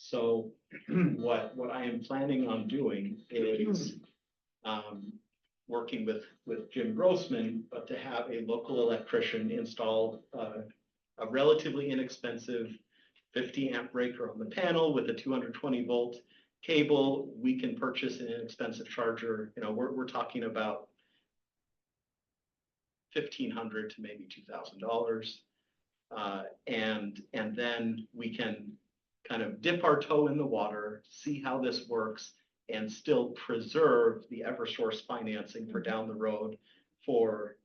So what I am planning on doing is working with Jim Grossman, but to have a local electrician install a relatively inexpensive 50 amp breaker on the panel with a 220 volt cable. We can purchase an inexpensive charger. We're talking about $1,500 to maybe $2,000. And then we can kind of dip our toe in the water, see how this works, and still preserve the Eversource financing for down the road for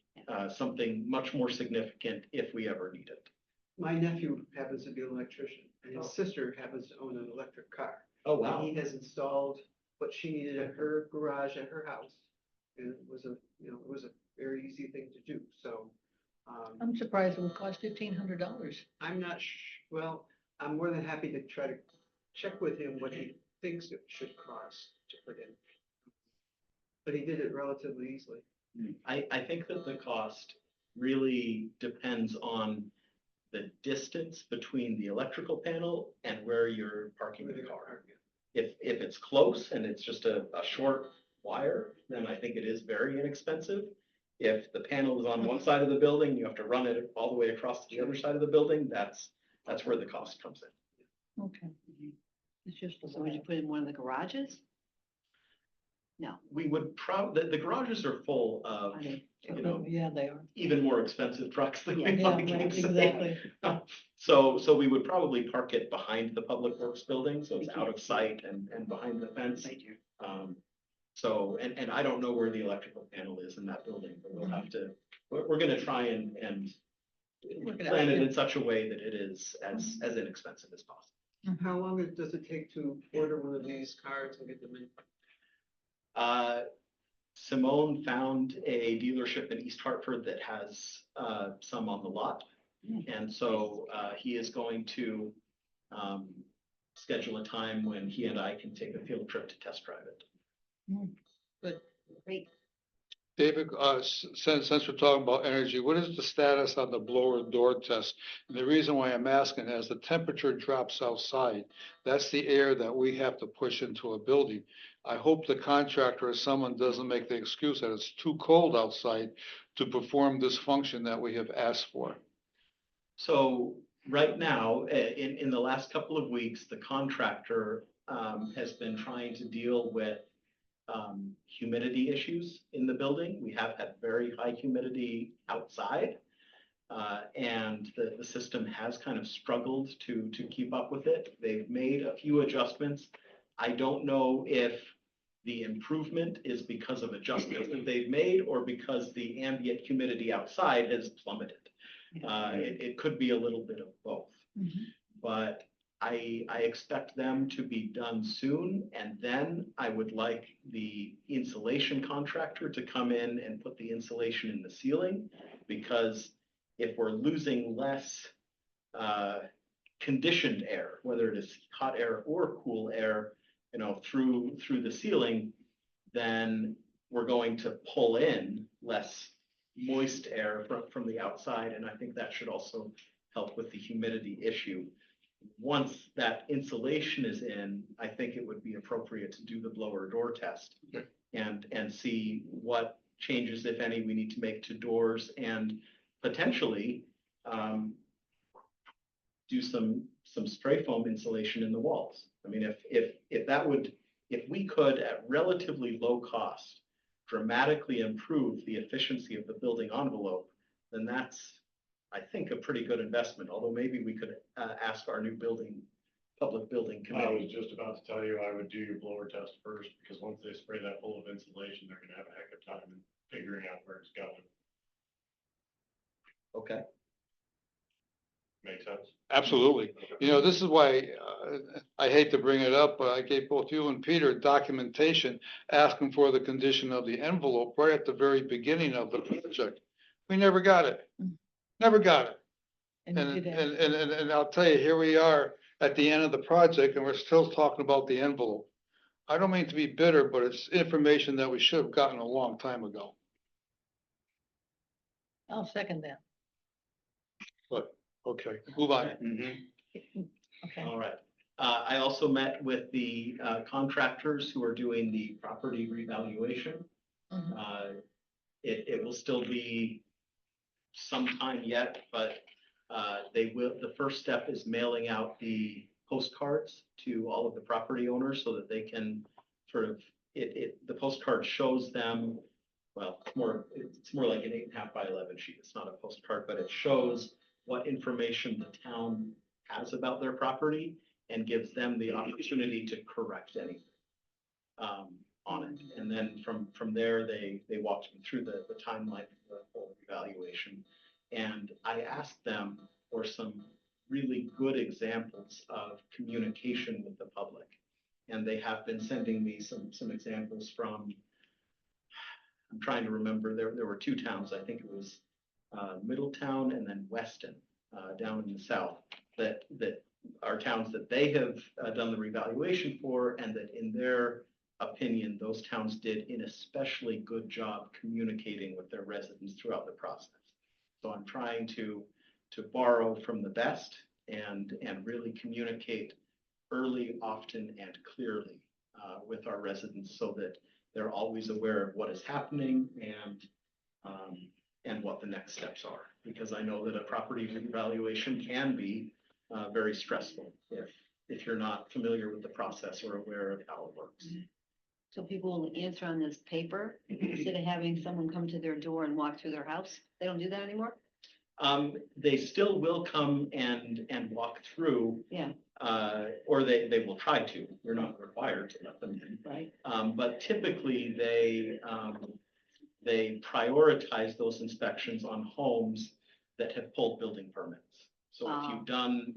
something much more significant if we ever need it. My nephew happens to be an electrician, and his sister happens to own an electric car. Oh, wow. And he has installed what she needed at her garage at her house. And it was a very easy thing to do. So I'm surprised it would cost $1,500. I'm not well, I'm more than happy to try to check with him what he thinks it should cost to put in. But he did it relatively easily. I think that the cost really depends on the distance between the electrical panel and where you're parking the car. If it's close and it's just a short wire, then I think it is very inexpensive. If the panel is on one side of the building, you have to run it all the way across to the other side of the building, that's where the cost comes in. Okay. It's just So would you put it in one of the garages? No. We would the garages are full of, Are they? you know, Yeah, they are. even more expensive trucks than we Yeah, like right, to say. exactly. So we would probably park it behind the Public Works building, so it's out of sight and behind the fence. So, and I don't know where the electrical panel is in that building, but we'll have to, we're gonna try and Work it out, plan it yeah. in such a way that it is as inexpensive as possible. How long does it take to order one of these cards and get them in? Simone found a dealership in East Hartford that has some on the lot. And so he is going to schedule a time when he and I can take a field trip to test drive it. Good. Great. David, since we're talking about energy, what is the status on the blower door test? And the reason why I'm asking, as the temperature drops outside, that's the air that we have to push into a building. I hope the contractor or someone doesn't make the excuse that it's too cold outside to perform this function that we have asked for. So right now, in the last couple of weeks, the contractor has been trying to deal with humidity issues in the building. We have had very high humidity outside. And the system has kind of struggled to keep up with it. They've made a few adjustments. I don't know if the improvement is because of adjustments that they've made or because the ambient humidity outside has plummeted. It could be a little bit of both. But I expect them to be done soon, and then I would like the insulation contractor to come in and put the insulation in the ceiling, because if we're losing less conditioned air, whether it is hot air or cool air, you know, through the ceiling, then we're going to pull in less moist air from the outside, and I think that should also help with the humidity issue. Once that insulation is in, I think it would be appropriate to do the blower door test and see what changes, if any, we need to make to doors, and potentially do some spray foam insulation in the walls. I mean, if we could at relatively low cost dramatically improve the efficiency of the building envelope, then that's, I think, a pretty good investment, although maybe we could ask our new public building I was committee. just about to tell you, I would do your blower test first, because once they spray that full of insulation, they're gonna have a heck of time in figuring out where it's going. Okay. Make sense? Absolutely. You know, this is why I hate to bring it up, but I gave both you and Peter documentation asking for the condition of the envelope right at the very beginning of the project. We never got it. Never got it. And you did ask. And I'll tell you, here we are at the end of the project and we're still talking about the envelope. I don't mean to be bitter, but it's information that we should have gotten a long time ago. I'll second that. But, okay, move on. Okay. All right. I also met with the contractors who are doing the property revaluation. It will still be some time yet, but the first step is mailing out the postcards to all of the property owners so that they can sort of, the postcard shows them, well, it's more like an 8.5 by 11 sheet. It's not a postcard, but it shows what information the town has about their property and gives them the opportunity to correct anything on it. And then from there, they walked me through the timeline of the whole evaluation. And I asked them for some really good examples of communication with the public. And they have been sending me some examples from, I'm trying to remember, there were two towns, I think it was Middletown and then Weston down in the south, that are towns that they have done the revaluation for, and that in their opinion, those towns did an especially good job communicating with their residents throughout the process. So I'm trying to borrow from the best and really communicate early, often, and clearly with our residents so that they're always aware of what is happening and what the next steps are. Because I know that a property revaluation can be very stressful if you're not familiar with the process or aware of how it works. So people will answer on this paper instead of having someone come to their door and walk through their house? They don't do that anymore? They still will come and walk through. Yeah. Or they will try to. We're not required to let them in. Right. But typically they prioritize those inspections on homes that have pulled building permits. So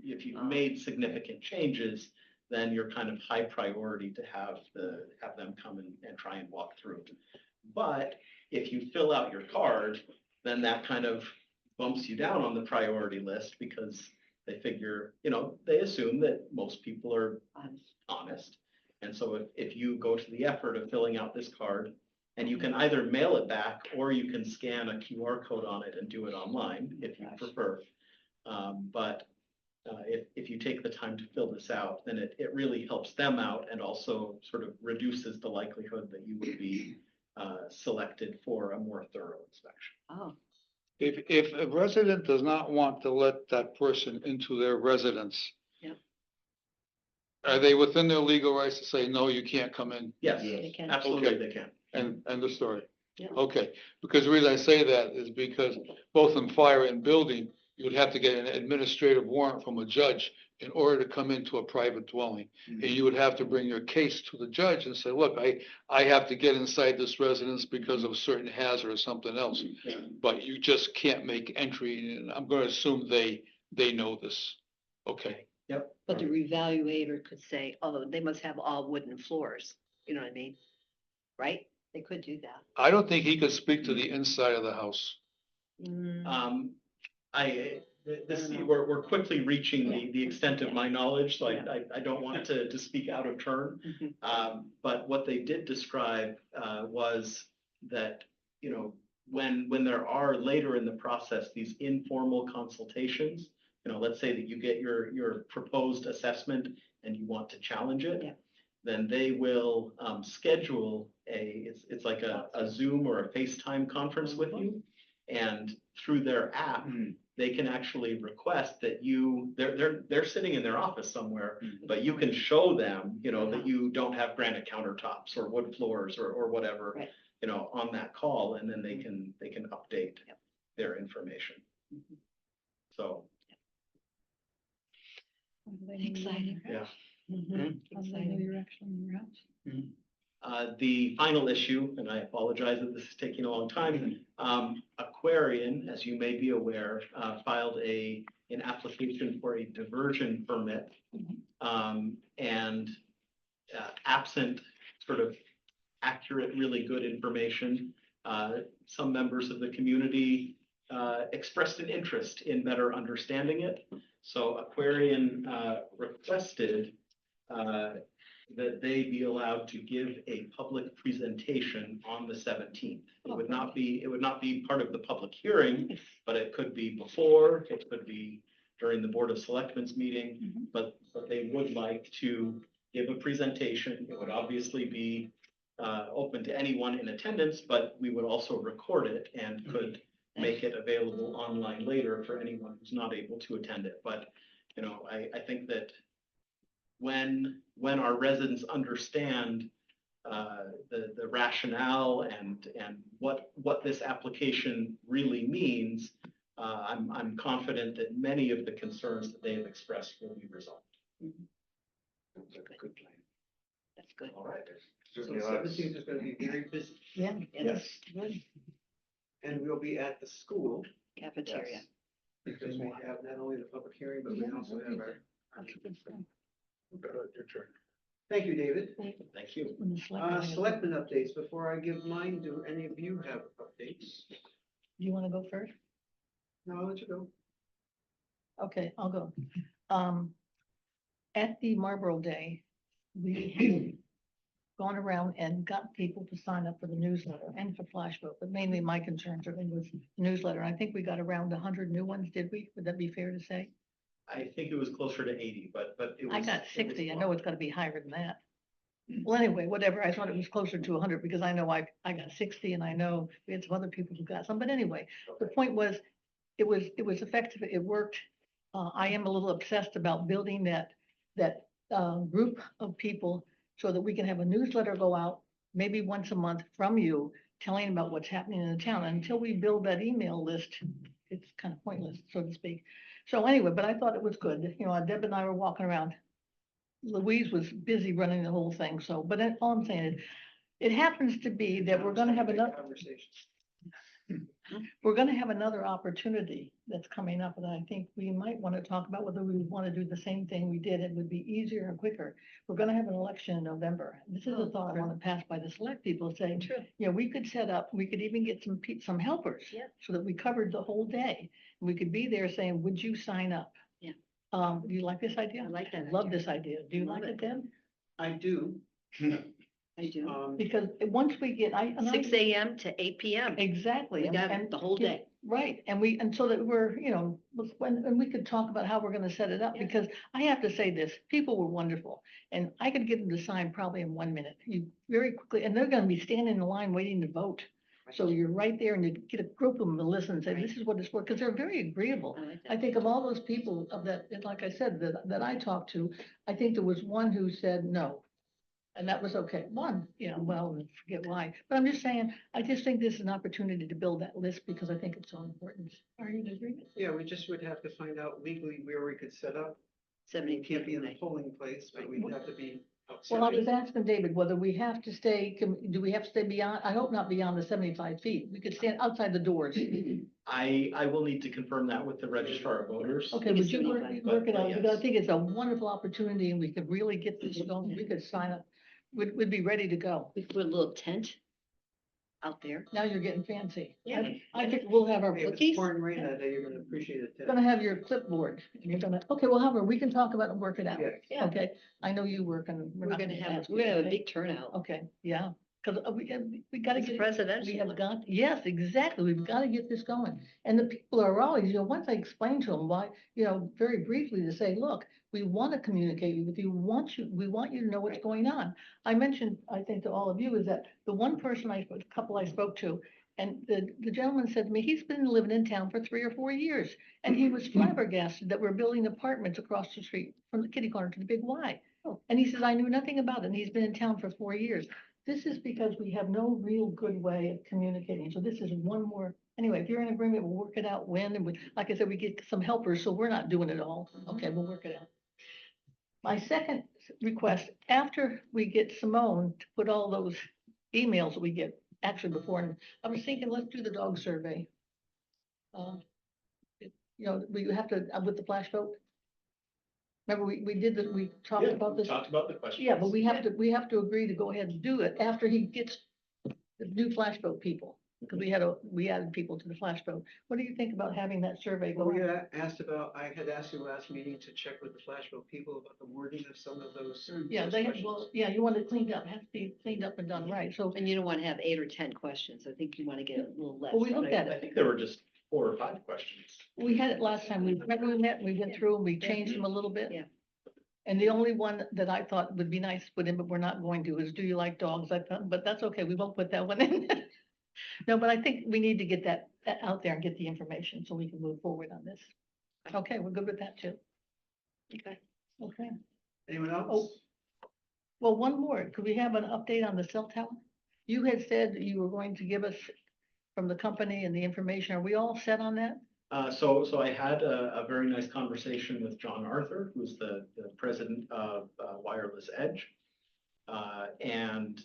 if you've made significant changes, then you're kind of high priority to have them come and try and walk through. But if you fill out your card, then that kind of bumps you down on the priority list because they figure, they assume that most people are honest. And so if you go to the effort of filling out this card, and you can either mail it back or you can scan a QR code on it and do it online if you prefer. But if you take the time to fill this out, then it really helps them out and also sort of reduces the likelihood that you would be selected for a more thorough inspection. Oh, If a resident does not want to let that person into their residence. Yeah. Are they within their legal rights to say, no, you can't come in? Yes, they can. absolutely Okay. they can. And end the story. Yeah. Okay, because the reason I say that is because both in fire and building, you would have to get an administrative warrant from a judge in order to come into a private dwelling. And you would have to bring your case to the judge and say, look, I have to get inside this residence because of a certain hazard or something else. But you just can't make entry, and I'm gonna assume they know this. Okay, Yep. But the revaluator could say, oh, they must have all wooden floors. You know what I mean? Right? They could do that. I don't think he could speak to the inside of the house. Mm, We're quickly reaching the extent of my knowledge, so I don't want to speak out of turn. mhm. But what they did describe was that, when there are later in the process, these informal consultations, let's say that you get your proposed assessment and you want to challenge it. Yeah. Then they will schedule it's like a Zoom or a FaceTime conference with you. And through their app, they can actually request that they're sitting in their office somewhere, but you can show them, that you don't have granite countertops or wood floors or whatever, Right. On that call, and then they can update their information. So, Exciting. yeah. Mhm. Exciting. The final issue, and I apologize that this is taking a long time, Aquarian, as you may be aware, filed an application for a diversion permit. And absent sort of accurate, really good information, some members of the community expressed an interest in better understanding it. So Aquarian requested that they be allowed to give a public presentation on the 17th. It would not be part of the public hearing, but it could be before, it could be during the Board of Selectmen's meeting, but they would like to give a presentation. It would obviously be open to anyone in attendance, but we would also record it and could make it available online later for anyone who's not able to attend it. But, I think that when our residents understand the rationale and what this application really means, I'm confident that many of the concerns that they have expressed will be resolved. Good plan. That's good. All right. So Certainly a lot of- 17th is gonna be very busy, Yeah. Yes. Good. and we'll be at the school, Cafeteria. because we have not only the public hearing, but we also have our. Your turn. Thank you, David. Thank you. Selectmen updates, before I give mine, do any of you have updates? Do you want to go first? No, I'll let you go. Okay, I'll go. At the Marlboro Day, we have gone around and got people to sign up for the newsletter and for Flash Vote, but mainly my concern certainly was the newsletter. I think we got around 100 new ones, did we? Would that be fair to say? I think it was closer to 80, but it was. I got it was 60. I a know lot. it's gotta be higher than that. Well, anyway, whatever. I thought it was closer to 100 because I know I got 60 and I know we had some other people who got some. But anyway, the point was, it was effective. It worked. I am a little obsessed about building that group of people so that we can have a newsletter go out maybe once a month from you, telling about what's happening in the town. Until we build that email list, it's kind of pointless, so to speak. So anyway, but I thought it was good. You know, Deb and I were walking around. Louise was busy running the whole thing, so, but all I'm saying is, it happens to be that we're gonna have another, Conversation. we're gonna have another opportunity that's coming up, and I think we might want to talk about whether we want to do the same thing we did. It would be easier and quicker. We're gonna have an election in November. This is a thought I want to pass by the select people, saying, True. you know, we could set up, we could even get some helpers. Yeah. So that we covered the whole day. We could be there saying, would you sign up? Yeah. Do you like this idea? I like that Love idea. this idea. Do you Love like it, it. Deb? I do. I do. Because once we get, and I. 6 a.m. to 8 p.m. Exactly. We got and- the whole yeah, day. Right, and so that we're, you know, and we could talk about how we're gonna set it up, Yeah. because I have to say this, people were wonderful. And I could get them to sign probably in 1 minute, you very quickly, and they're gonna be standing in line waiting to vote. So you're right there and you get a group of them to listen and say, this is what it's for, because they're very agreeable. I like that. I think of all those people of that, and like I said, that I talked to, I think there was one who said no. And that was okay. One, you know, well, I forget why, but I'm just saying, I just think this is an opportunity to build that list because I think it's so important. Are you in agreement? Yeah, we just would have to find out legally where we could set up. 70 We can't be in the people. polling place, but we'd have to be Well, I was outside. asking David whether we have to stay, do we have to stay beyond, I hope not beyond the 75 feet. We could stand outside the doors. I will need to confirm that with the registrar of voters. Okay, We would can you still work, meet work it out? Because I yes. think it's a wonderful opportunity and we could really get this going. We could sign up. We'd be ready to go. We put a little tent out there. Now you're getting fancy. Yeah. I think we'll have our Hey, if cookies. it's pouring rain that day, you're gonna appreciate it. Gonna have your clipboard. And you're gonna, okay, well, however, we can talk about it and work it out. Yeah. Yeah. Okay, I know you work and. We're not gonna have ask a you, okay? big turnout. Okay, yeah, because we gotta It's get. presidential. We have got, yes, exactly. We've got to get this going. And the people are always, you know, once I explain to them why, you know, very briefly to say, look, we want to communicate with you, we want you to know what's going on. I mentioned, I think to all of you, is that the one person a couple I spoke to, and the gentleman said to me, he's been living in town for 3 or 4 years. And he was flabbergasted that we're building apartments across the street from the kitty corner to the Big Y. And he says, I knew nothing about it. And he's been in town for 4 years. This is because we have no real good way of communicating. So this is one more, anyway, if you're in agreement, we'll work it out when, and we, like I said, we get some helpers, so we're not doing it all. Okay, we'll work it out. My second request, after we get Simone to put all those emails that we get, actually before, and I was thinking, let's do the dog survey. You know, we have to, with the flash vote. Remember, we did this, we talked Yeah, about we this. talked about the question. Yeah, but we have to agree to go ahead and do it after he gets the new flash vote people. Because we added people to the flash vote. What do you think about having that survey Well, go we on? had asked about, I had asked you last meeting to check with the flash vote people about the wording of some of those. Yeah, those they have, questions. well, yeah, you want it cleaned up, has to be cleaned up and done right. So, And you don't want to have 8 or 10 questions. I think you want to get a little less. well, we looked at I it. think there were just 4 or 5 questions. We had it last time. Remember we met, we went through and we changed them a little bit. Yeah. And the only one that I thought would be nice to put in, but we're not going to, is do you like dogs? I thought, but that's okay. We won't put that one in. No, but I think we need to get that out there and get the information so we can move forward on this. Okay, we're good with that too. Okay. Okay. Anyone else? Oh. Well, one more. Could we have an update on the cell tower? You had said you were going to give us from the company and the information. Are we all set on that? So I had a very nice conversation with John Arthur, who's the president of Wireless Edge. And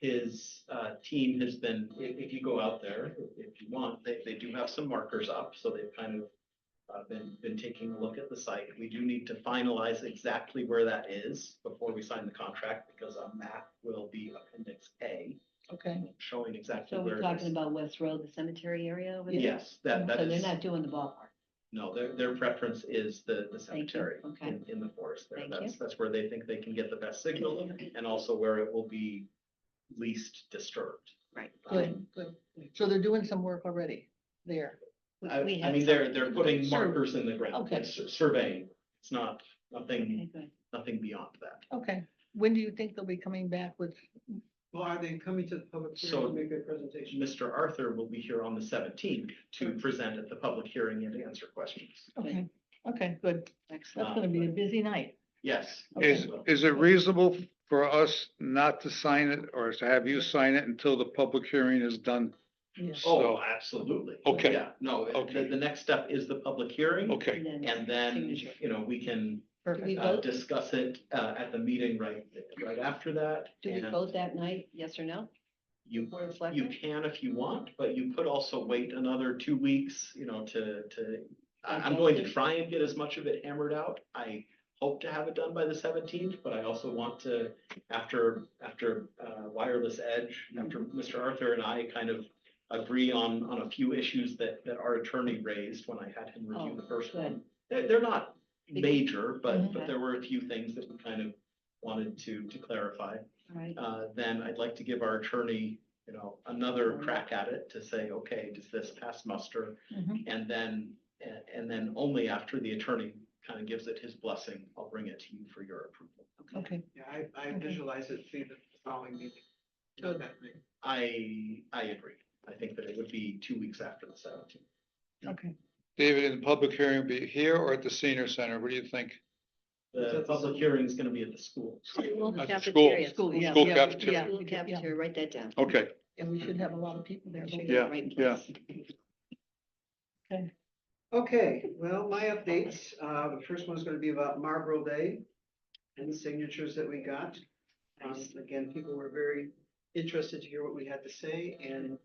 his team has been, if you go out there, if you want, they do have some markers up, so they've kind of been taking a look at the site. We do need to finalize exactly where that is before we sign the contract, because a map will be Appendix A, Okay. showing exactly So where we're it talking is. about West Road, the cemetery area over there? Yes, that So they're is, not doing the ballpark. no, their preference is the Thank you. cemetery Okay. in the forest there. Thank you. That's where they think they can get the best signal, and also where it will be least disturbed. Right. Good, good. So they're doing some work already there. We I have mean, some- they're putting Sur- markers in the ground, Okay. it's surveying, it's not, Okay, nothing, good. nothing beyond that. Okay. When do you think they'll be coming back with? Well, are they coming to the public hearing So- to make a presentation? Mr. Arthur will be here on the 17th to present at the public hearing and answer questions. Okay, okay, good. Excellent. That's gonna be a busy night. Yes. Okay. Is it reasonable for us not to sign it or to have you sign it until the public hearing is done? Yeah. Oh, So, absolutely. Okay. Yeah, no, Okay. the next step is the public hearing. okay, And then, signature. you know, we can Perfect. we vote? discuss it at the meeting right after that. Do we And vote that night, yes or no? You, Board of you Selectmen? can if you want, but you could also wait another 2 weeks, you know, I'm going to try and get as much of it hammered out. I hope to have it done by the 17th, but I also want to, after Wireless Edge, after Mr. Arthur and I kind of agree on a few issues that our attorney raised when I had him review Oh, the first good. one. They're not major, but Mhm. there were a few things that we kind of wanted to clarify. All right, Then I'd like to give our attorney, you know, another crack at it to say, okay, does this pass muster? Mhm. And then only after the attorney kind of gives it his blessing, I'll bring it to you for your approval. Okay, Yeah, I Okay. visualize it, see the following meeting. Good. That meeting. I agree. I think that it would be 2 weeks after the 17th. okay. David, in the public hearing, will be here or at the senior center? What do you think? The public hearing is gonna be at the school. School At the cafeteria. School, yeah. School yeah, cafeteria. yeah, School yeah, cafeteria, write that down. Okay, And we should have a lot of people there. Should hopefully. get Yeah, the right yeah. place. Okay, well, my updates, the first one's gonna be about Marlboro Day and the signatures that we got. Again, people were very interested to hear what we had to say, and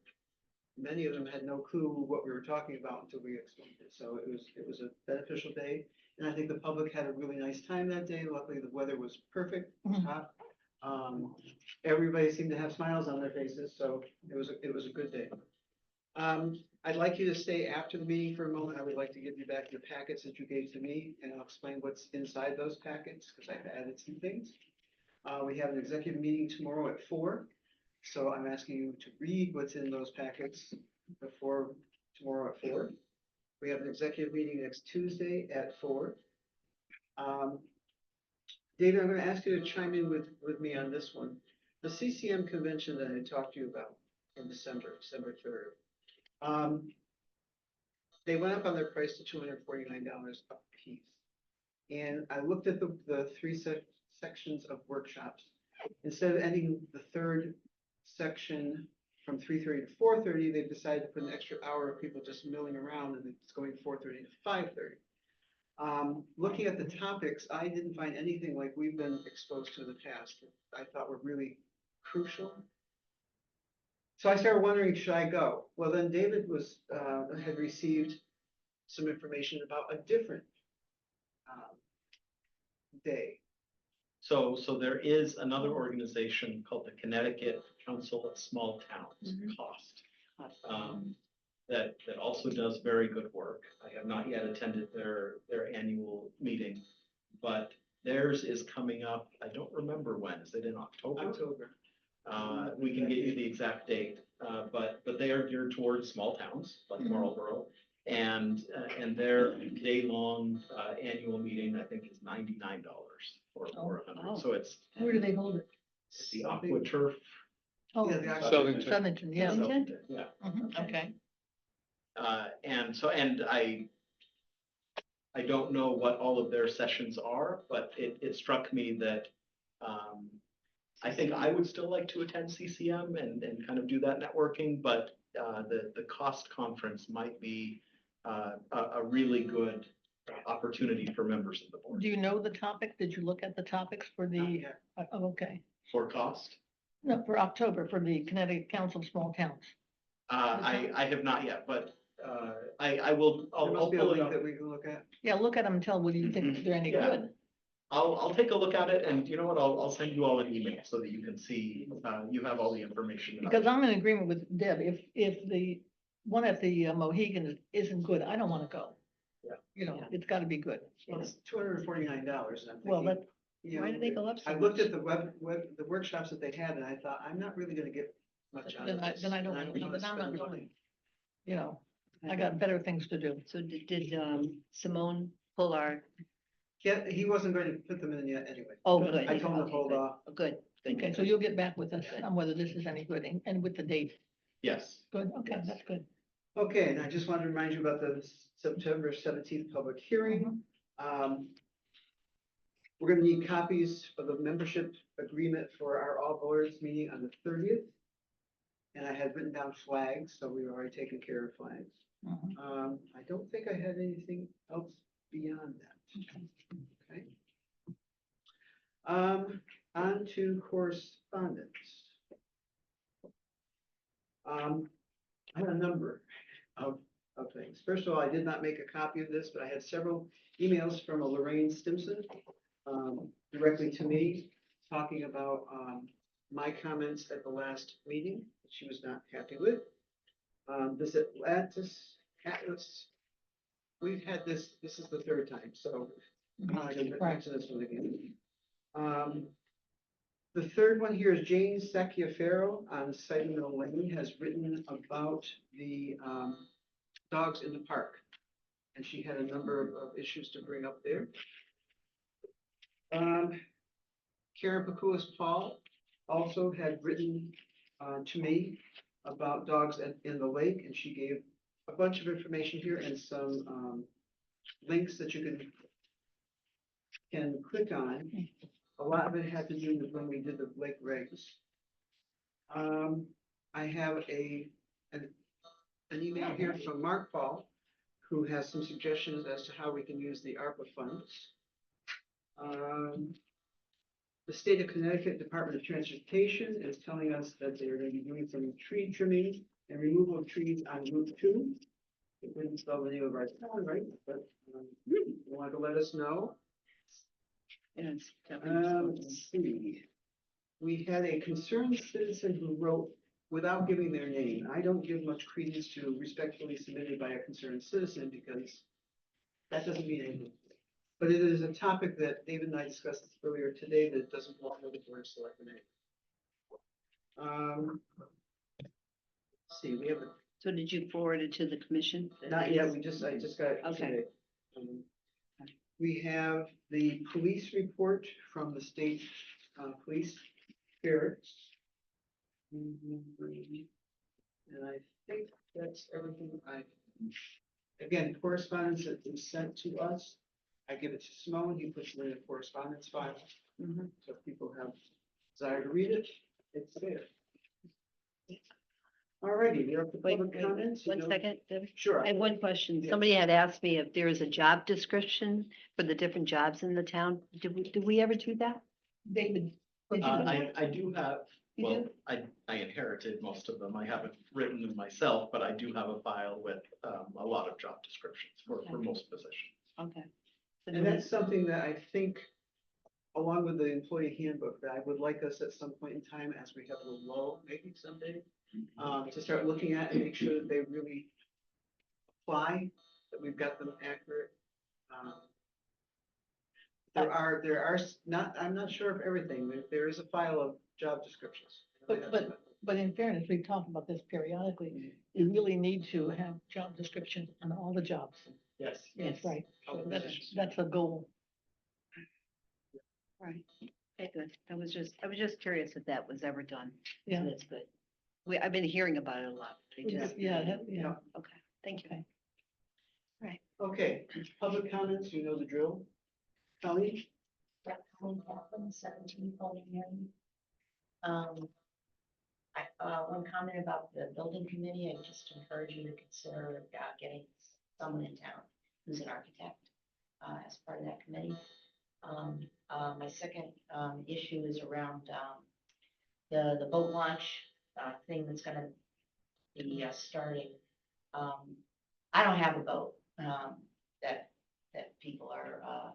many of them had no clue what we were talking about until we explained it. So it was a beneficial day, and I think the public had a really nice time that day. Luckily, the weather was perfect, it was Mhm. hot. Everybody seemed to have smiles on their faces, so it was a good day. I'd like you to stay after the meeting for a moment. I would like to give you back the packets that you gave to me, and I'll explain what's inside those packets, because I've added some things. We have an executive meeting tomorrow at 4, so I'm asking you to read what's in those packets before tomorrow at 4. We have an executive meeting next Tuesday at 4. David, I'm gonna ask you to chime in with me on this one. The CCM convention that I talked to you about in December 3rd. They went up on their price to $249 a piece. And I looked at the three sections of workshops. Instead of ending the third section from 3:30 to 4:30, they've decided to put an extra hour of people just milling around, and it's going 4:30 to 5:30. Looking at the topics, I didn't find anything like we've been exposed to in the past that I thought were really crucial. So I started wondering, should I go? Well, then David had received some information about a different day. So there is another organization called the Connecticut Council of Small Towns, Mhm. COST. That also does very good work. I have not yet attended their annual meeting, but theirs is coming up. I don't remember when. Is it in October? October. We can get you the exact date, but they are geared towards small towns like Mhm. Marlboro. And their day-long annual meeting, I think, is $99 or Oh, $100. wow. So it's Where do they hold it? the Aqua Turf. Oh, Yeah, the actual- Southington. Southington, yeah. Southington? Yeah. Mhm, okay. And I don't know what all of their sessions are, but it struck me that I think I would still like to attend CCM and kind of do that networking, but the COST conference might be a really good opportunity for members of the board. Do you know the topic? Did you look at the topics for Not the, yet. oh, okay. For COST, No, for October, for the Connecticut Council of Small Towns. I have not yet, but I will, There I'll must be a pull it link up. that we can look at. Yeah, look at them and tell whether you think they're any Yeah. good. I'll take a look at it, and you know what, I'll send you all an email so that you can see, you have all the information. that I- Because I'm in agreement with Deb. If the one at the Mohegan isn't good, I don't want to go. Yeah. You know, it's got to be good. Well, it's $249, and I'm Well, thinking, that, you know, Why do they go up so I looked much? at the workshops that they had, and I thought, I'm not really gonna get much out of then I, this. then I don't, and then wanna I'm not spend going. money. You know, I got better things to do. So did Simone pull our, Yeah, he wasn't going to put them in yet anyway. oh, Good. good. I told him to Okay, hold good. off. Oh, good. Okay, so you'll get back with us on whether this is any good and with the date. Yes. Good, okay, Yes. that's good. Okay, and I just wanted to remind you about the September 17th public hearing. Mhm. We're gonna need copies of the membership agreement for our all boards meeting on the 30th. And I had written down flags, so we've already taken care of flags. Mhm. I don't think I had anything else beyond that. Okay. On to correspondence. I had a number of things. First of all, I did not make a copy of this, but I had several emails from a Lorraine Stimson, directly to me, talking about, my comments at the last meeting, that she was not happy with. This Atlas, we've had this is the third time, so I'm not gonna mention this one again. The third one here is Jane Sacchiaferro on Sighting Mill Lane has written about the dogs in the park. And she had a number of issues to bring up there. Karen Pakulis Paul also had written to me about dogs in the lake, and she gave a bunch of information here and some links that you can click on. A lot of it had to do with when we did the lake regs. I have an email here from Mark Paul, who has some suggestions as to how we can use the ARPA funds. The state of Connecticut Department of Transportation is telling us that they're going to be doing some tree trimming and removal of trees on Route 2. It didn't spell the name of our town, right? But you want to let us know. Yes. Let's see. We had a concerned citizen who wrote without giving their name. I don't give much credence to respectfully submitted by a concerned citizen because that doesn't mean anything. But it is a topic that David and I discussed earlier today that doesn't belong to the board of selectmen. Let's see, we have a, So did you forward it to the commission? not yet, I just got it Okay. today. We have the police report from the state police spirits. And I think that's everything again, correspondence that was sent to us. I give it to Simone, he puts it in the correspondence file. Mhm. So if people have desire to read it, it's there. Alrighty, we're up to Wait, public comments. One second, Debbie. Sure. I have one question. Yeah. Somebody had asked me if there is a job description for the different jobs in the town. Did we ever do that? David. did you- I do have, You well, I inherited most of them. I haven't written them myself, but I do have a file with a lot of job descriptions for most positions. Okay. And that's something that I think, along with the employee handbook, that I would like us at some point in time, as we have a little lull, maybe someday, to start looking at and make sure that they really apply, that we've got them accurate. There are not, I'm not sure of everything. There is a file of job descriptions. But in fairness, we talk about this periodically. You really need to have job descriptions on all the jobs. Yes. That's right. So All positions. that's a goal. Right. Okay, good. I was just curious if that was ever done. So Yeah. that's good. I've been hearing about it a lot. I just- Yeah. Okay, thank you. Okay. Okay, public comments, you know the drill. Colleen? Yeah, Colleen Kaplan, 17 Paulding Lane. One comment about the building committee, I just encourage you to consider getting someone in town who's an architect as part of that committee. My second issue is around the boat launch thing that's gonna be starting. I don't have a boat that people are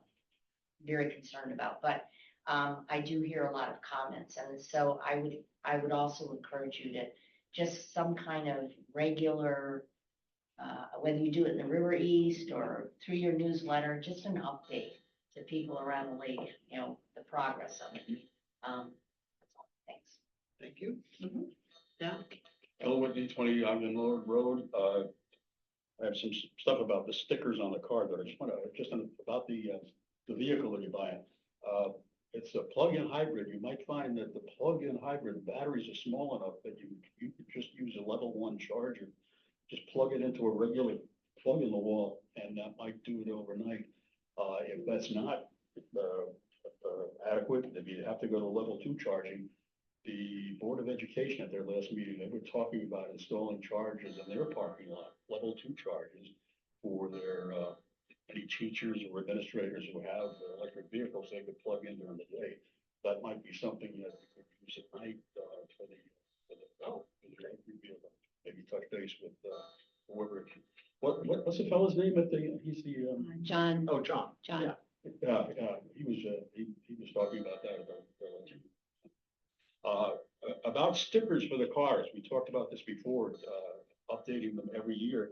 very concerned about, but I do hear a lot of comments, and so I would also encourage you to just some kind of regular, whether you do it in the River East or through your newsletter, just an update to people around the lake, you know, the progress of it. That's all. Thanks. Thank you. Mhm. Yeah. Bill Whitney, 20 Ogden Road. I have some stuff about the stickers on the car, but I just want to, about the vehicle that you're buying. It's a plug-in hybrid. You might find that the plug-in hybrid batteries are small enough that you could just use a level 1 charger. Just plug it into a regular plug in the wall, and that might do it overnight. If that's not adequate, if you have to go to level 2 charging. The Board of Education at their last meeting, they were talking about installing chargers in their parking lot, level 2 chargers for their, any teachers or administrators who have electric vehicles they could plug in during the day. That might be something that we could use at night, for the electric vehicle. Maybe touch base with, whoever, what's the fellow's name at the, he's the, John, Oh, John. John. Yeah. he was talking about that, about stickers for the cars. We talked about this before, updating them every year.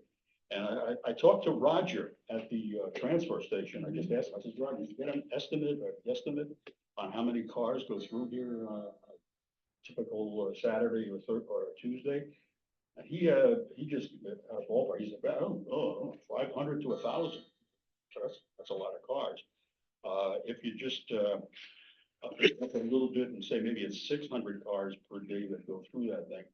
And I talked to Roger at the transfer station. I just asked, I said, Roger, did you get an estimate or guesstimate on how many cars go through here, typical Saturday or Tuesday? And he just, ballpark, he said, I don't know, 500 to 1,000. So that's a lot of cars. If you just up a little bit and say maybe it's 600 cars per day that go through that thing,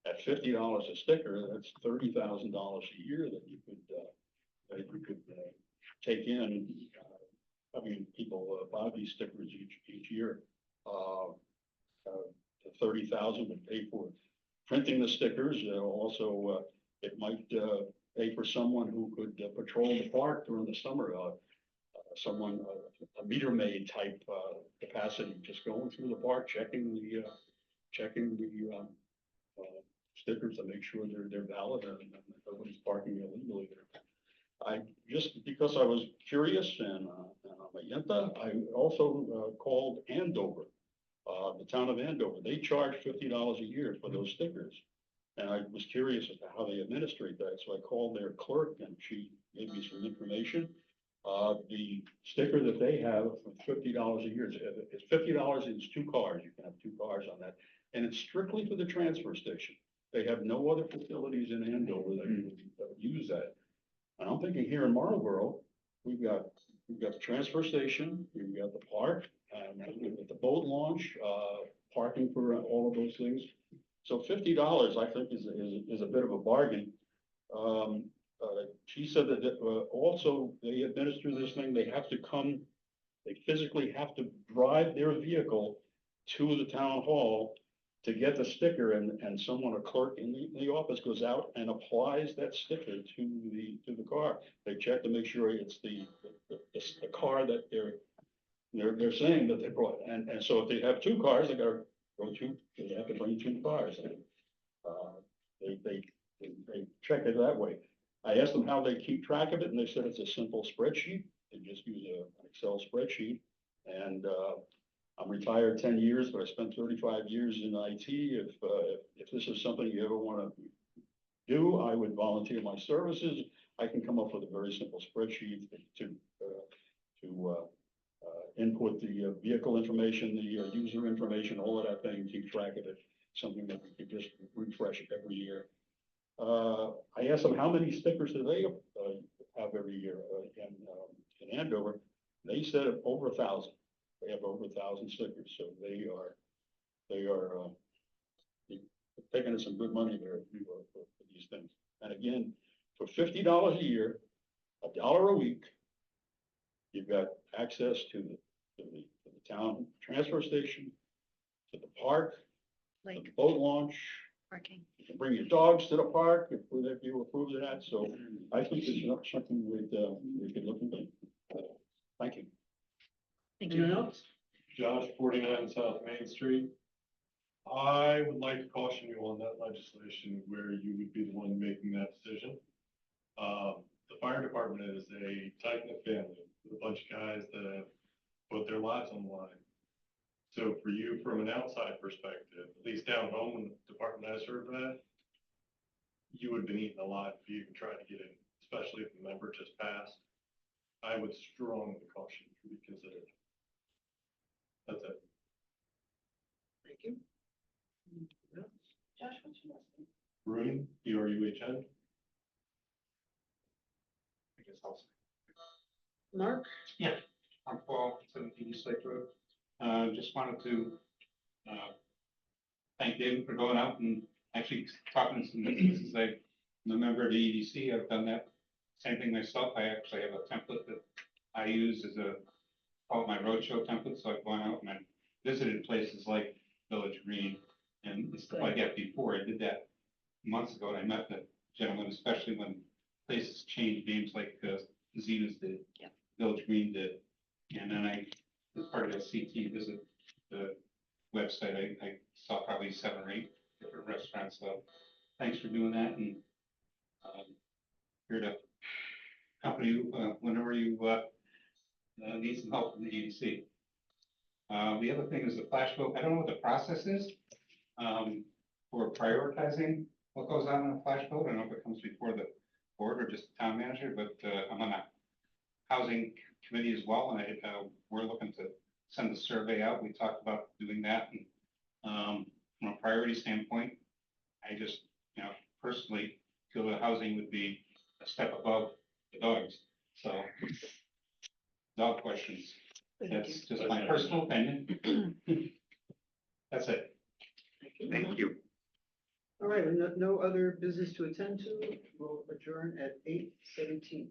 at $50 a sticker, that's $30,000 a year that you could take in. I mean, people buy these stickers each year. The 30,000 would pay for printing the stickers. Also, it might pay for someone who could patrol the park during the summer. Someone, a meter maid type capacity, just going through the park, checking the stickers to make sure they're valid and nobody's parking illegally there. I just, because I was curious and I'm a Yenta, I also called Andover, the town of Andover. They charge $50 a year for those stickers. And I was curious as to how they administrate that. So I called their clerk and she gave me some information. The sticker that they have for $50 a year, it's $50 is 2 cars. You can have 2 cars on that. And it's strictly for the transfer station. They have no other facilities in Andover that use that. And I'm thinking here in Marlboro, we've got the transfer station, we've got the park, and the boat launch, parking for all of those things. So $50, I think, is a bit of a bargain. She said that also they administer this thing. They have to come. They physically have to drive their vehicle to the town hall to get the sticker, and someone, a clerk in the office, goes out and applies that sticker to the car. They check to make sure it's the car that they're saying that they brought. And so if they have 2 cars, they have to bring 2 cars. They check it that way. I asked them how they keep track of it, and they said it's a simple spreadsheet. They just use an Excel spreadsheet. And I'm retired 10 years, but I spent 35 years in IT. If this is something you ever want to do, I would volunteer my services. I can come up with a very simple spreadsheet to input the vehicle information, the user information, all of that thing, keep track of it. Something that we could just refresh every year. I asked them how many stickers do they have every year in Andover. They said over 1,000. They have over 1,000 stickers, so they are taking us some good money there for these things. And again, for $50 a year, $1 a week, you've got access to the town transfer station, to the park, to the boat launch. Parking. You can bring your dogs to the park if you approve of that. So I think it's something we could look into. Thank you. Thank you. Anyone else? Josh, 49 South Main Street. I would like to caution you on that legislation where you would be the one making that decision. The fire department is a tight-knit family with a bunch of guys that have put their lives on the line. So for you, from an outside perspective, at least down home in the department I served at, you would have been eaten alive if you even tried to get in, especially if the member just passed. I would strongly caution you to reconsider. That's it. Thank you. Josh, what's your last name? Ruhn, Bruhn. I guess I'll say. Mark? I'm Paul, 17 East Lake Road. Just wanted to thank David for going out and actually talking to some businesses. I'm a member of the EDC. I've done that same thing myself. I actually have a template that I use as a call it my roadshow template, so I've gone out and I've visited places like Village Green and stuff like that before. I did that months ago, and I met the gentleman, especially when places change names like Zenas did. Yep. Village Green did. And then I, as part of the CT visit, the website, I saw probably 7 or 8 different restaurants, so thanks for doing that, and here to accompany you whenever you need some help from the EDC. The other thing is the flash vote. I don't know what the process is for prioritizing what goes on in a flash vote. I don't know if it comes before the board or just the town manager, but I'm on a housing committee as well, and we're looking to send the survey out. We talked about doing that, and from a priority standpoint, I just, personally feel that housing would be a step above the dogs. So, dog questions. That's just my personal opinion. That's it. Thank you. All right, no other business to attend to. We'll adjourn at 8:17.